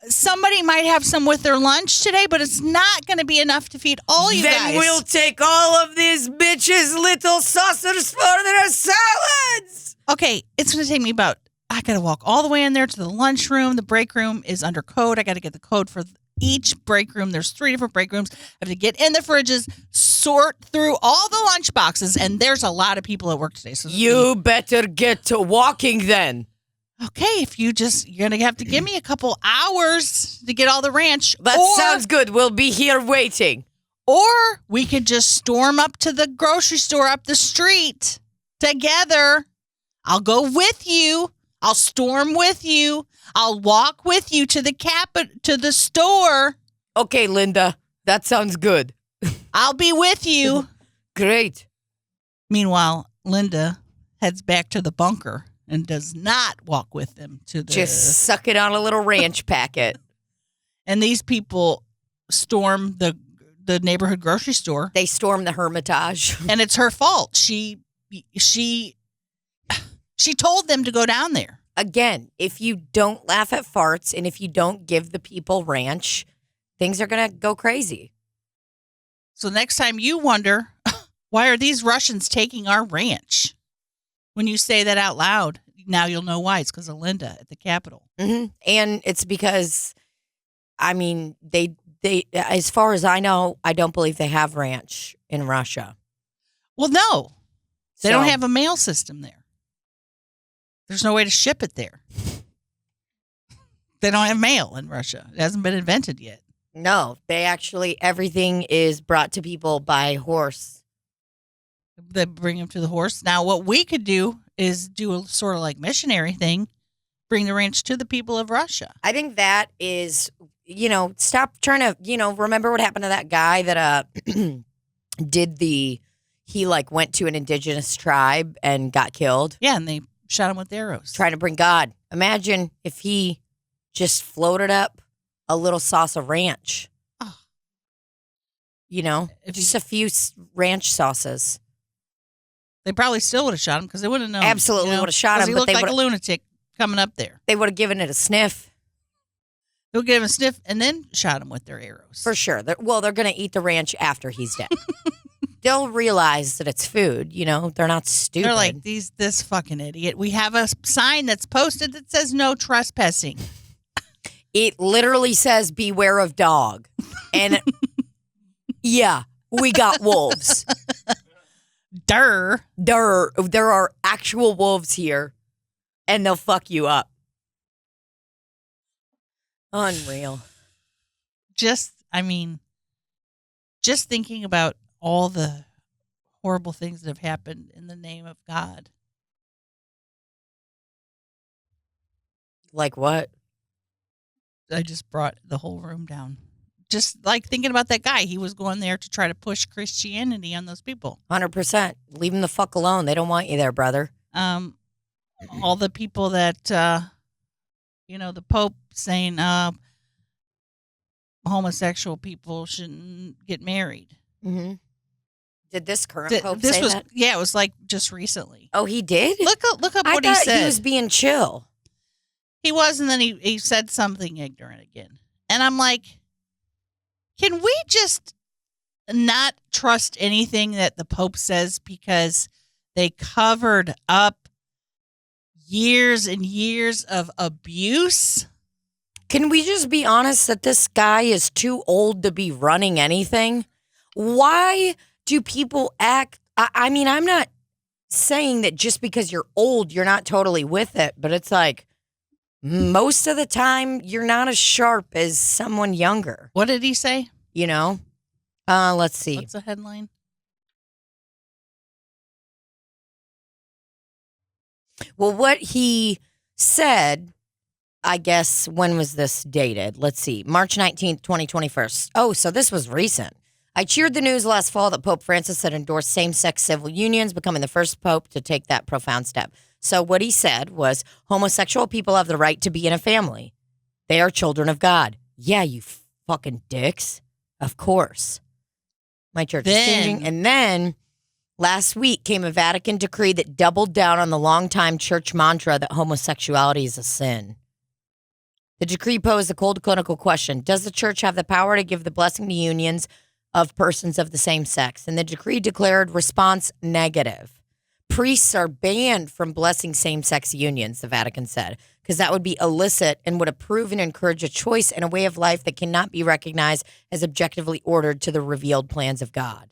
Somebody might have some with their lunch today, but it's not going to be enough to feed all you guys. Then we'll take all of these bitches' little saucers for their salads. Okay, it's going to take me about. I got to walk all the way in there to the lunchroom. The break room is under code. I got to get the code for each break room. There's 3 different break rooms. I have to get in the fridges, sort through all the lunch boxes, and there's a lot of people at work today. So You better get to walking then. okay, if you're going to have to give me a couple hours to get all the ranch. That sounds good. We'll be here waiting. Or we could just storm up to the grocery store up the street together. I'll go with you. I'll storm with you. I'll walk with you to the store. Okay, Linda. That sounds good. I'll be with you. Great. Meanwhile, Linda heads back to the bunker and does not walk with them to the. Just suck it on a little ranch packet. And these people storm the neighborhood grocery store, They storm the Hermitage. and it's her fault. She told them to go down there. Again, if you don't laugh at farts and if you don't give the people ranch, things are going to go crazy. So next time you wonder, why are these Russians taking our ranch? When you say that out loud, now you'll know why. It's because of Linda at the Capitol. Mm-hmm. And it's because, I mean, they, as far as I know, I don't believe they have ranch in Russia. Well, no. They So- don't have a mail system there. There's no way to ship it there. They don't have mail in Russia. It hasn't been invented yet. No, they actually, everything is brought to people by horse. They bring them to the horse. Now, what we could do is do a sort of like missionary thing, bring the ranch to the people of Russia. I think that is, stop trying to, remember what happened to that guy that he went to an indigenous tribe and got killed? Yeah, and they shot him with arrows. Trying to bring God. Imagine if he just floated up a little sauce of ranch. Oh. If Just a few ranch sauces. They probably still would have shot him because they wouldn't have known. Absolutely would have shot 'Cause him, He but looked they like a would've- lunatic coming up there. They would have given it a sniff They'll give him a sniff and then shot him with their arrows. for sure. They're going to eat the ranch after he's dead. They'll realize that it's food. They're not stupid. They're like, this fucking idiot. We have a sign that's posted that says no trespassing. It literally says beware of dog. And yeah, we got wolves. Durr. There are actual wolves here. and they'll fuck you up. Unreal. Just thinking about all the horrible things that have happened in the name of God. Like what? I just brought the whole room down. Just like thinking about that guy. He was going there to try to push Christianity on those people. 100%. Leave them the fuck alone. They don't want you there, brother. All the people that, the Pope saying homosexual people shouldn't get married. Mm-hmm. Did this current Pope say that? Yeah, it was like just recently. Oh, he did? Look up what he I said. thought he was being chill. He was, and then he said something ignorant again. And I'm like, can we just not trust anything that the Pope says because they covered up years and years of abuse? Can we just be honest that this guy is too old to be running anything? Why do people act? I mean, I'm not saying that just because you're old, you're not totally with it, but it's like most of the time you're not as sharp as someone younger. What did he say? Let's see. What's the headline? Well, what he said, I guess, when was this dated? Let's see. March 19th, 2021. Oh, so this was recent. I cheered the news last fall that Pope Francis had endorsed same-sex civil unions, becoming the first pope to take that profound step. So what he said was, homosexual people have the right to be in a family. They are children of God. Yeah, you fucking dicks. Of course. My church is changing. And then last week came a Vatican decree that doubled down on the longtime church mantra that homosexuality is a sin. The decree posed a cold clinical question. Does the church have the power to give the blessing to unions of persons of the same sex? And the decree declared response negative. Priests are banned from blessing same-sex unions, the Vatican said, because that would be illicit and would approve and encourage a choice and a way of life that cannot be recognized as objectively ordered to the revealed plans of God.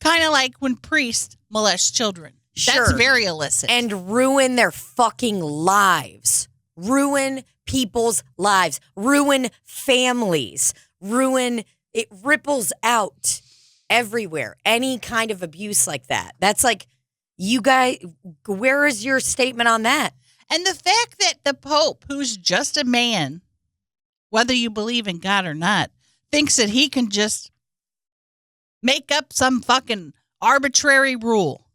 Kind of like when priests molest children. Sure. That's very illicit. And ruin their fucking lives. Ruin people's lives. Ruin families. It ripples out everywhere. Any kind of abuse like that. That's like, you guys, where is your statement on that? And the fact that the Pope, who's just a man, whether you believe in God or not, thinks that he can just make up some fucking arbitrary rule.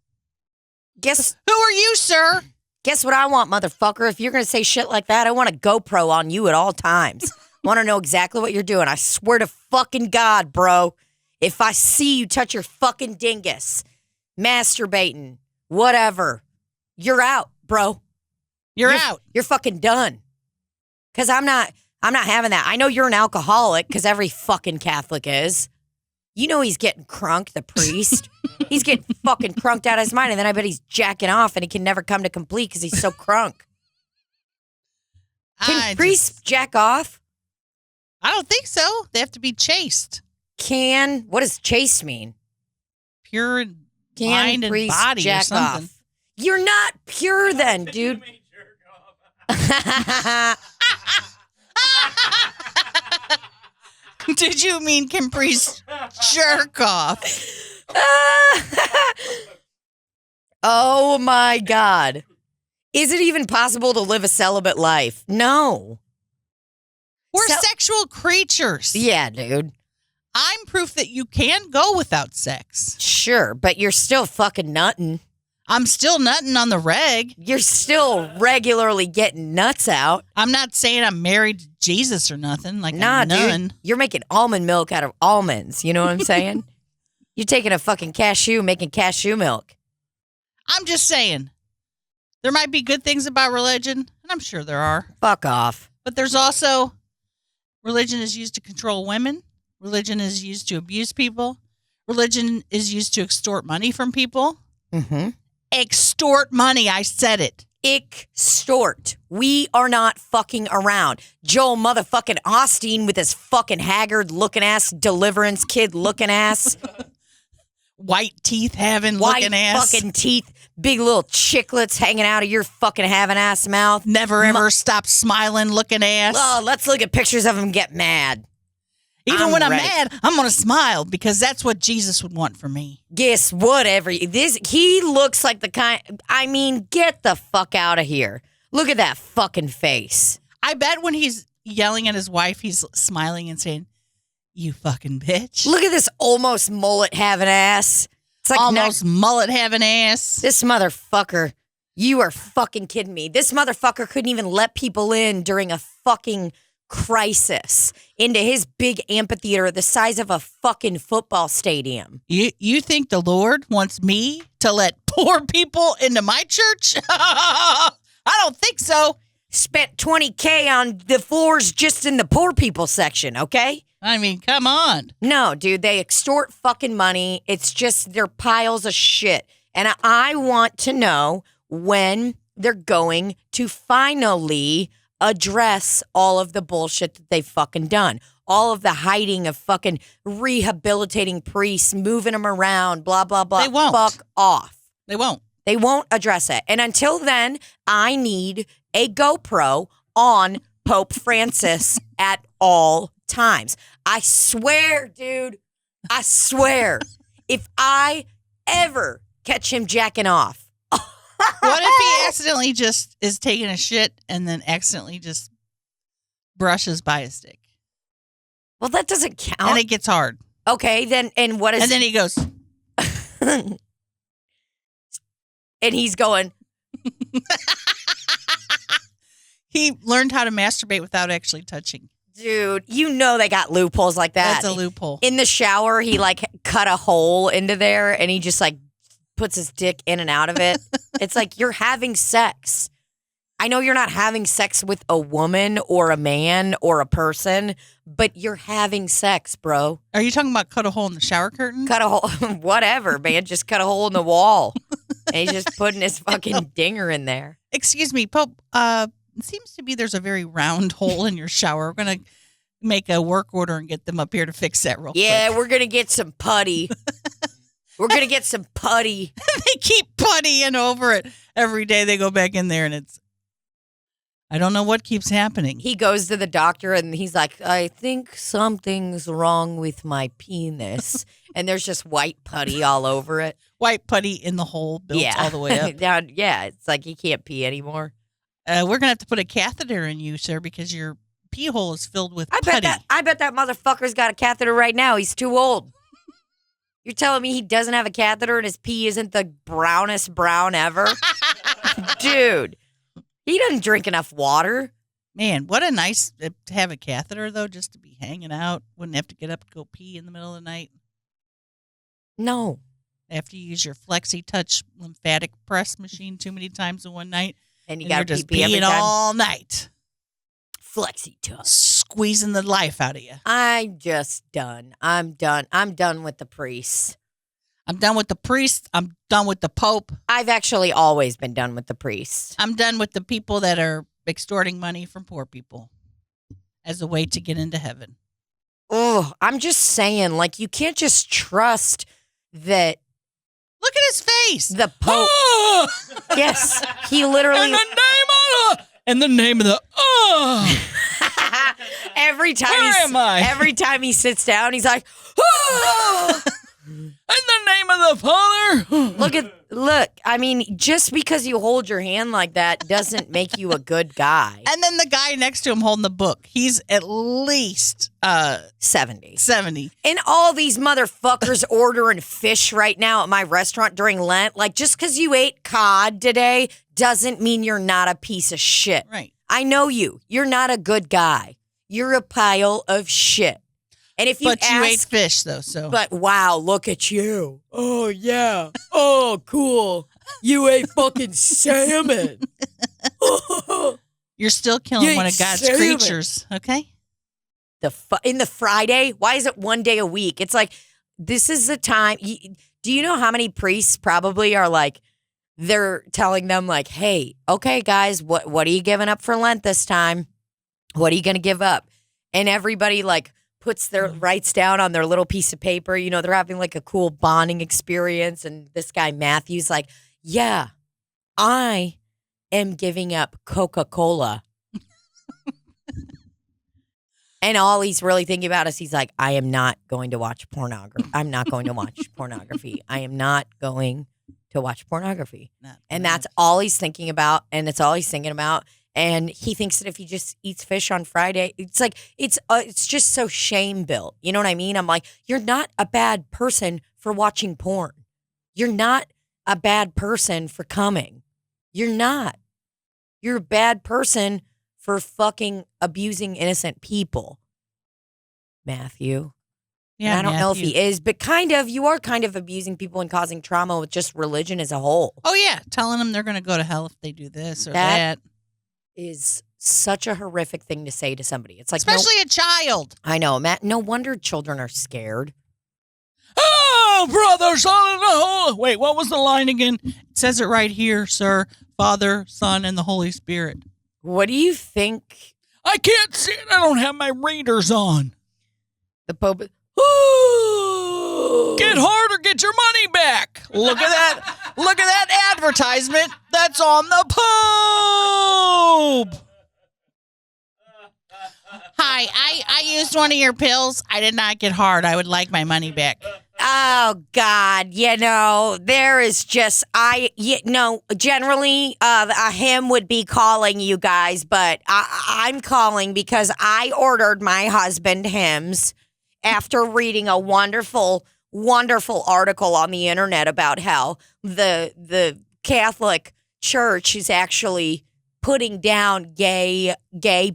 Who are you, sir? Guess what I want, motherfucker? If you're going to say shit like that, I want a GoPro on you at all times. Want to know exactly what you're doing. I swear to fucking God, bro. If I see you touch your fucking dingus, masturbating, whatever, you're out, bro. You're out. You're fucking done. Because I'm not having that. I know you're an alcoholic because every fucking Catholic is. You know he's getting crunked, the priest. He's getting fucking crunked out of his mind, and then I bet he's jacking off and he can never come to complete because he's so crunk. Can priests jack off? I don't think so. They have to be chaste. What does chaste mean? Pure mind and body or something. Off? You're not pure then, dude. Did you mean can priests jerk off? Oh my God. Is it even possible to live a celibate life? No. We're sexual creatures. Yeah, dude. I'm proof that you can go without sex. Sure, but you're still fucking nutting. I'm still nutting on the reg. You're still regularly getting nuts out. I'm not saying I'm married to Jesus or nothing. Like, nah, I'm none. Dude. You're making almond milk out of almonds. You know what I'm saying? You're taking a fucking cashew, making cashew milk. I'm just saying. There might be good things about religion, and I'm sure there are. Fuck off. But there's also, religion is used to control women. Religion is used to abuse people. Religion is used to extort money from people. Mm-hmm. Extort money. I said it. Extort. We are not fucking around. Joel motherfucking Osteen with his fucking haggard looking ass, deliverance kid looking ass. white teeth having White looking ass. fucking teeth, big little chiclets hanging out of your fucking having ass mouth. Never ever stop smiling looking ass. Oh, let's look at pictures of him get mad. Even when I'm ready. mad, I'm going to smile because that's what Jesus would want for me. Guess whatever. He looks like the kind. I mean, get the fuck out of here. Look at that fucking face. I bet when he's yelling at his wife, he's smiling and saying, "You fucking bitch." Look at this almost mullet having ass. It's like Almost mullet having ass. this motherfucker. You are fucking kidding me. This motherfucker couldn't even let people in during a fucking crisis into his big amphitheater the size of a fucking football stadium. You think the Lord wants me to let poor people into my church? I don't think so. Spent $20K on the floors just in the poor people section, okay? I mean, come on. No, dude, they extort fucking money. It's just they're piles of shit. And I want to know when they're going to finally address all of the bullshit that they've fucking done. All of the hiding of fucking rehabilitating priests, moving them around, blah, blah, blah. They won't. Fuck off. They won't. They won't address it. And until then, I need a GoPro on Pope Francis at all times. I swear, dude, I swear, if I ever catch him jacking off. What if he accidentally just is taking a shit and then accidentally just brushes by a stick? Well, that doesn't count. And it gets hard. Okay, then, and what is And then he goes, and he's going, he learned how to masturbate without actually touching. dude, you know they got loopholes like that. That's a loophole. In the shower, he like cut a hole into there and he just like puts his dick in and out of it. It's like you're having sex. I know you're not having sex with a woman or a man or a person, but you're having sex, bro. Are you talking about cut a hole in the shower curtain? Cut a hole, whatever, man. Just cut a hole in the wall. And he's just putting his fucking dinger in there. Excuse me, Pope. It seems to be there's a very round hole in your shower. We're going to make a work order and get them up here to fix that real Yeah, quick. we're going to get some putty. We're going to get some putty. They keep puttying over it. Every day they go back in there and it's, I don't know what keeps happening. He goes to the doctor and he's like, I think something's wrong with my penis. And there's just white putty all over it. White putty in the hole built all the way up. Down, yeah, it's like he can't pee anymore. We're going to have to put a catheter in you, sir, because your pee hole is filled with I putty. bet that motherfucker's got a catheter right now. He's too old. You're telling me he doesn't have a catheter and his pee isn't the brownest brown ever? Dude, he doesn't drink enough water. Man, what a nice to have a catheter, though, just to be hanging out. Wouldn't have to get up to go pee in the middle of the night. No. After you use your Flexi Touch lymphatic press machine too many times in one night. And you And you're got to just pee every peeing time. all night. Flexi touch. Squeezing the life out of you. I'm just done. I'm done. I'm done with the priests. I'm done with the priest. I'm done with the Pope. I've actually always been done with the priests. I'm done with the people that are extorting money from poor people as a way to get into heaven. Oh, I'm just saying, like, you can't just trust that Look at his face. the Pope. Yes, he literally. In the name of the every time Where am I? Every time he sits down, he's like, "Ah!" in the name of the Father. Look. I mean, just because you hold your hand like that doesn't make you a good guy. And then the guy next to him holding the book. He's at least 70. 70. And all these motherfuckers ordering fish right now at my restaurant during Lent. Like, just because you ate cod today doesn't mean you're not a piece of shit. Right. I know you. You're not a good guy. You're a pile of shit. And if you But ask, you ate fish, though, so. but wow, look at you. Oh, yeah. Oh, cool. You ate fucking salmon. You're still killing You one ate of God's salmon. creatures, okay? In the Friday, why is it one day a week? It's like, this is the time. Do you know how many priests probably are like, they're telling them like, hey, okay, guys, what are you giving up for Lent this time? What are you going to give up? And everybody like writes down on their little piece of paper, they're having like a cool bonding experience. And this guy, Matthew's like, yeah, I am giving up Coca-Cola. And all he's really thinking about is he's like, I am not going to watch pornography. I'm not going to watch pornography. I am not going to watch pornography. And that's all he's thinking about. And it's all he's thinking about. And he thinks that if he just eats fish on Friday, it's like, it's just so shame built. You know what I mean? I'm like, you're not a bad person for watching porn. You're not a bad person for coming. You're not. You're a bad person for fucking abusing innocent people, Matthew. Yeah, And I don't know if Matthew. he is, but you are kind of abusing people and causing trauma with just religion as a whole. Oh, yeah. Telling them they're going to go to hell if they do this or that. Is such a horrific thing to say to somebody. It's like, Especially a child. I know, Matt. No wonder children are scared. Oh, brother, son, and the Holy... Wait, what was the line again? It says it right here, sir. Father, Son, and the Holy Spirit. What do you think? I can't see it. I don't have my readers on. The Pope. Get hard or get your money back. Look at that. Look at that advertisement. That's on the Pope. Hi, I used one of your pills. I did not get hard. I would like my money back. Oh God, there is just generally a hymn would be calling you guys, but I'm calling because I ordered my husband hymns after reading a wonderful article on the internet about how the Catholic Church is actually putting down gay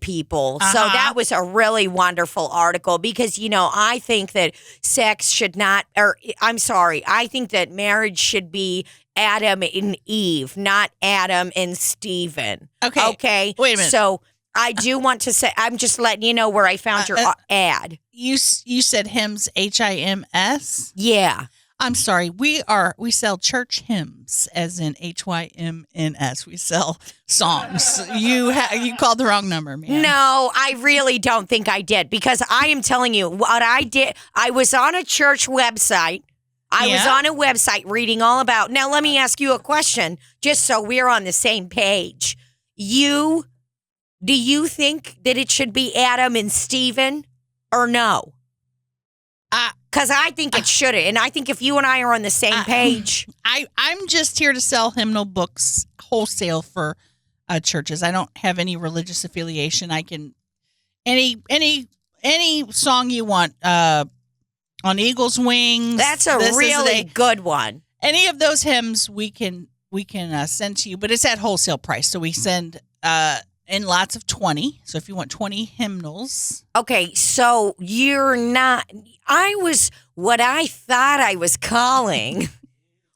people. So that was a really wonderful article because, I think that sex should not, I think that marriage should be Adam and Eve, not Adam and Stephen. Okay. Wait a minute. So I do want to say, I'm just letting you know where I found your ad. You said hymns, HIMS? Yeah. I'm sorry. We sell church hymns, as in HYMNS. We sell songs. You called the wrong number, man. No, I really don't think I did because I am telling you what I did. I was on a church website. I was on a website reading all about. Now, let me ask you a question, just so we're on the same page. Do you think that it should be Adam and Stephen or no? Because I think it should. And I think if you and I are on the same page. I'm just here to sell hymnal books wholesale for churches. I don't have any religious affiliation. I can any song you want on Eagle's Wings. That's a really good one. Any of those hymns we can send to you, but it's at wholesale price. So we send in lots of 20. So if you want 20 hymnals. Okay, so you're not. What I thought I was calling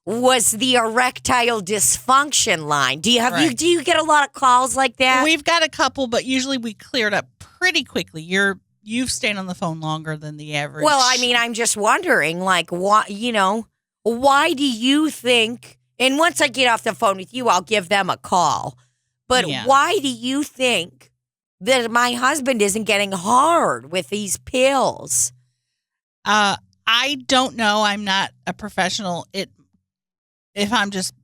was the erectile dysfunction line. Do you get a lot of calls like that? We've got a couple, but usually we clear it up pretty quickly. You've stayed on the phone longer than the average. Well, I mean, I'm just wondering, like, why do you think? And once I get off the phone with you, I'll give them a call. But why do you think that my husband isn't getting hard with these pills? I don't know. I'm not a professional. If I'm just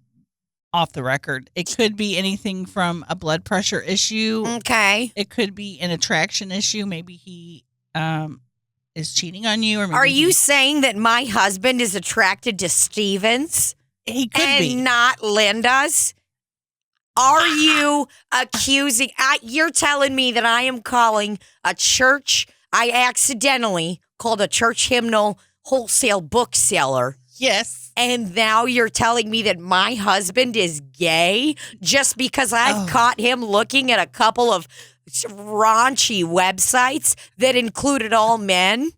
off the record, it could be anything from a blood pressure issue. Okay. It could be an attraction issue. Maybe he is cheating on you. Or maybe are you saying that my husband is attracted to Stevens? He could be. And not Linda's? Are you accusing? You're telling me that I am calling a church. I accidentally called a church hymnal wholesale bookseller. Yes. And now you're telling me that my husband is gay just because I've caught him looking at a couple of raunchy websites that included all men?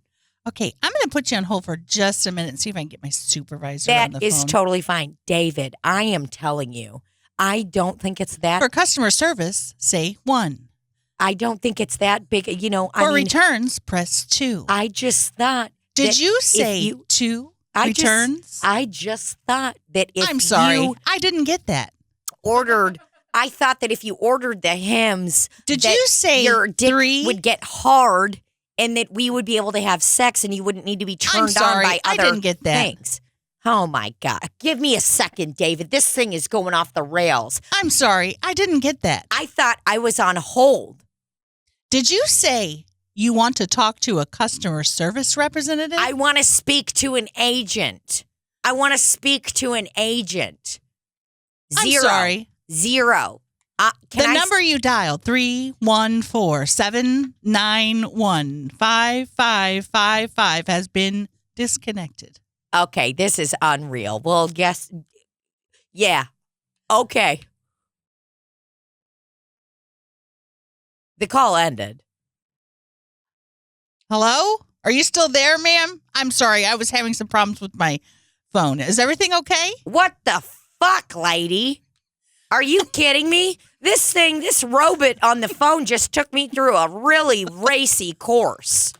Okay, I'm going to put you on hold for just a minute and see if I can get my supervisor on the That is phone. totally fine. David, I am telling you, I don't think it's that. For customer service, say 1. I don't think it's that big. For returns, press 2. I just thought. Did you say 2 returns? I just thought that if I'm sorry. you I didn't get that. I thought that if you ordered the hymns, Did that you say your dick 3? would get hard and that we would be able to have sex and you wouldn't need to be turned sorry, on by I other didn't get that. things. Oh, my God. Give me a second, David. This thing is going off the rails. I'm sorry. I didn't get that. I thought I was on hold. Did you say you want to talk to a customer service representative? I want to speak to an agent. I'm sorry. 0. The number you dialed, 314-791-5555, has been disconnected. Okay, this is unreal. Well, guess. Yeah. Okay. The call ended. Hello? Are you still there, ma'am? I'm sorry. I was having some problems with my phone. Is everything okay? What the fuck, lady? Are you kidding me? This robot on the phone just took me through a really racy course.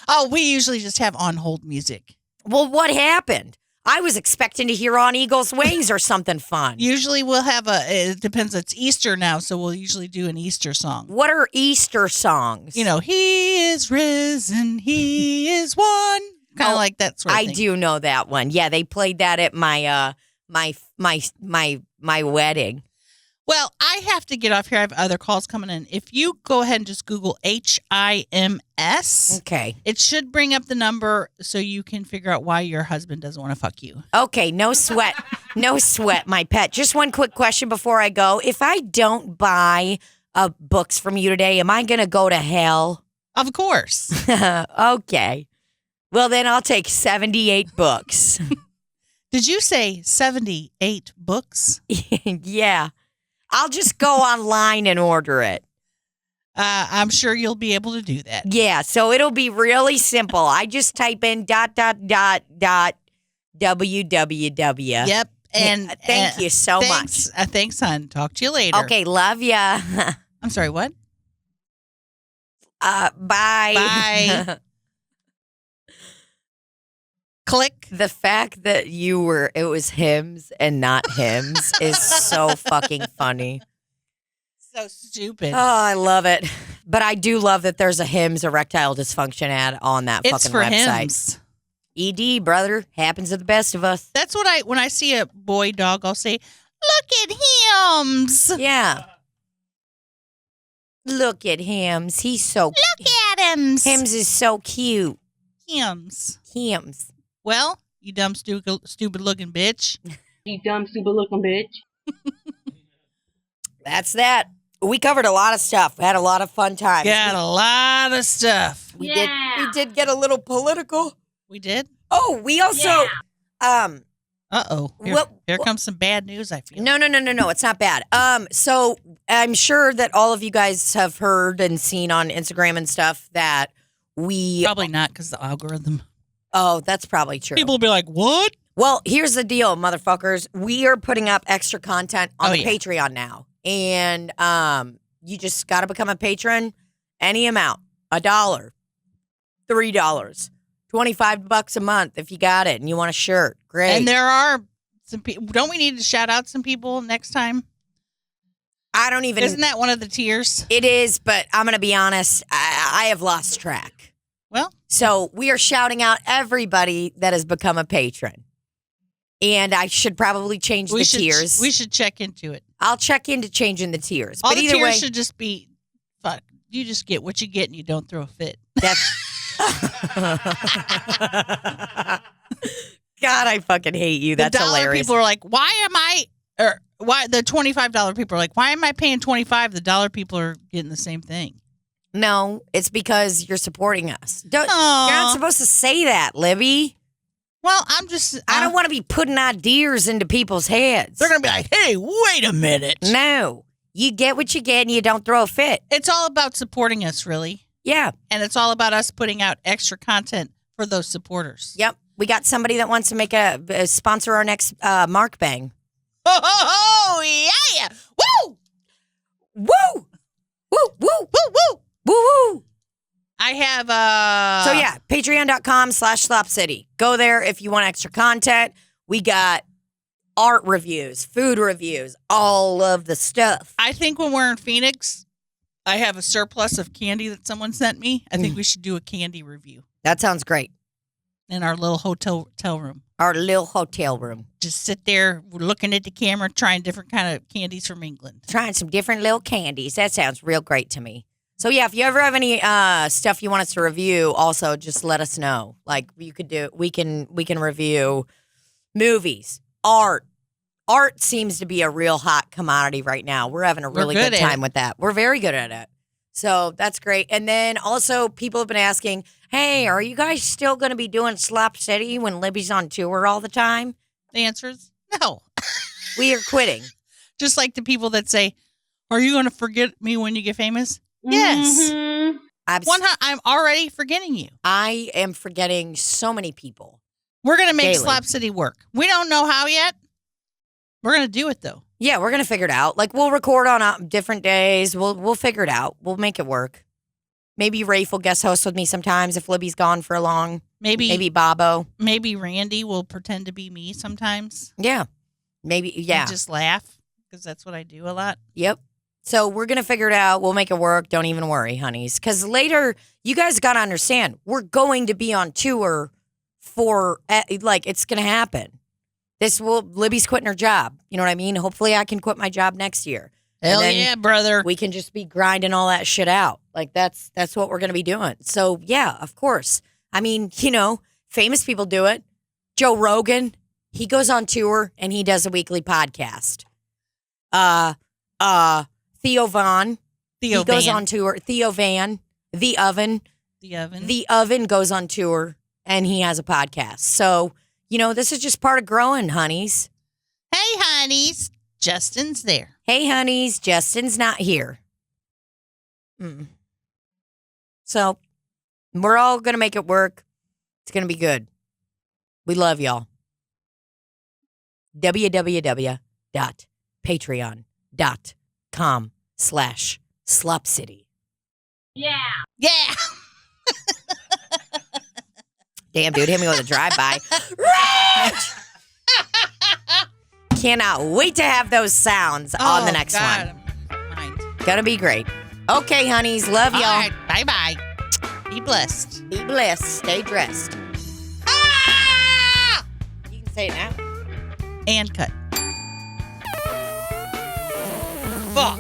Oh, we usually just have on-hold music. Well, what happened? I was expecting to hear On Eagle's Wings or something fun. Usually we'll have it depends, it's Easter now, so we'll usually do an Easter song. What are Easter songs? You know, he is risen, he is one. Kind of like that sort of thing. I do know that one. Yeah, they played that at my wedding. Well, I have to get off here. I have other calls coming in. If you go ahead and just Google HIMS, Okay. it should bring up the number so you can figure out why your husband doesn't want to fuck you. Okay, no sweat. No sweat, my pet. Just one quick question before I go. If I don't buy books from you today, am I going to go to hell? Of course. Okay. Well, then I'll take 78 books. Did you say 78 books? Yeah. I'll just go online and order it. I'm sure you'll be able to do that. Yeah, so it'll be really simple. I just type in ... www. Yep. And thank you so much. Thanks, hon. Talk to you later. Okay, love ya. I'm sorry, what? Bye. Bye. Click. The fact that it was hymns and not hymns is so fucking funny. So stupid. Oh, I love it. But I do love that there's a hymns erectile dysfunction ad on that It's fucking for website. hymns. ED, brother, happens to the best of us. That's what when I see a boy dog, I'll say, look at hymns. Yeah. Look at hymns. He's so Look at hymns. Hymns is so cute. Hymns. Hymns. Well, you dumb, stupid looking bitch. You dumb, stupid looking bitch. That's that. We covered a lot of stuff. We had a lot of fun times. Got a lot of stuff. We did get a little political. We did? Oh, we also Uh-oh. Here comes some bad news, I feel. No, it's not bad. So I'm sure that all of you guys have heard and seen on Instagram and stuff that we Probably not because the algorithm. Oh, that's probably true. People will be like, what? Well, here's the deal, motherfuckers. We are putting up extra content on the Patreon now. And you just got to become a patron. Any amount. $1, $3, $25 a month if you got it and you want a shirt. Great. And there are some people. Don't we need to shout out some people next time? I don't even. Isn't that one of the tiers? It is, but I'm going to be honest. I have lost track. Well. So we are shouting out everybody that has become a patron. And I should probably change the tiers. We should check into it. I'll check into changing the tiers. All but the either tiers way, should just be, fuck, you just get what you get and you don't throw a fit. That's God, I fucking hate you. That's the dollar hilarious. people are like, why the $25 people are like, why am I paying $25? The dollar people are getting the same thing. No, it's because you're supporting us. You're not supposed to say that, Libbie. Well, I'm just... I don't want to be putting ideas into people's heads. They're going to be like, hey, wait a minute. No. You get what you get and you don't throw a fit. It's all about supporting us, really. Yeah. And it's all about us putting out extra content for those supporters. Yep. We got somebody that wants to make a sponsor our next Mark Bang. Oh, yeah. Woo! Woo! Woo, woo, woo, woo, woo, woo. I have So yeah, patreon.com/SlopCity. Go there if you want extra content. We got art reviews, food reviews, all of the stuff. I think when we're in Phoenix, I have a surplus of candy that someone sent me. I think we should do a candy review That sounds great. in our little hotel room. Our little hotel room. Just sit there looking at the camera, trying different kind of candies from England. Trying some different little candies. That sounds real great to me. So yeah, if you ever have any stuff you want us to review, also just let us know. Like you could do, we can review movies, art. Art seems to be a real hot commodity right now. We're having a really good time with that. We're very good at it. So that's great. And then also people have been asking, hey, are you guys still going to be doing Slop City when Libbie's on tour all the time? The answer is no. We are quitting. Just like the people that say, are you going to forget me when you get famous? Yes. Mhm. I'm already forgetting you. I am forgetting so many people. We're going to make Daily. Slop City work. We don't know how yet. We're going to do it, though. Yeah, we're gonna figure it out. Like we'll record on different days. We'll figure it out. We'll make it work. Maybe Rafe will guest host with me sometimes if Libbie's gone for long. Maybe Bobo. Maybe Randy will pretend to be me sometimes. Yeah. Maybe yeah. And just laugh because that's what I do a lot. Yep. So we're gonna figure it out. We'll make it work. Don't even worry, honeys. Because later, you guys gotta understand, we're going to be on tour for like it's gonna happen. Libbie's quitting her job. You know what I mean? Hopefully I can quit my job next year. Hell yeah, brother. We can just be grinding all that shit out. Like that's what we're going to be doing. So yeah, of course. I mean, famous people do it. Joe Rogan, he goes on tour and he does a weekly podcast. Theo Von, he goes on tour. Theo Van, The Oven goes on tour and he has a podcast. So, this is just part of growing, honeys. Hey, honeys. Justin's there. Hey, honeys. Justin's not here. So, we're all going to make it work. It's going to be good. We love y'all. www.patreon.com/slopcity. Yeah. Damn, dude, hit me with a drive-by. Rich! Cannot wait to have those sounds on the next one. Gonna be great. Okay, honeys, love y'all. All right, bye-bye. Be blessed. Be blessed. Stay dressed. Ah! You can say it now. And cut. Fuck.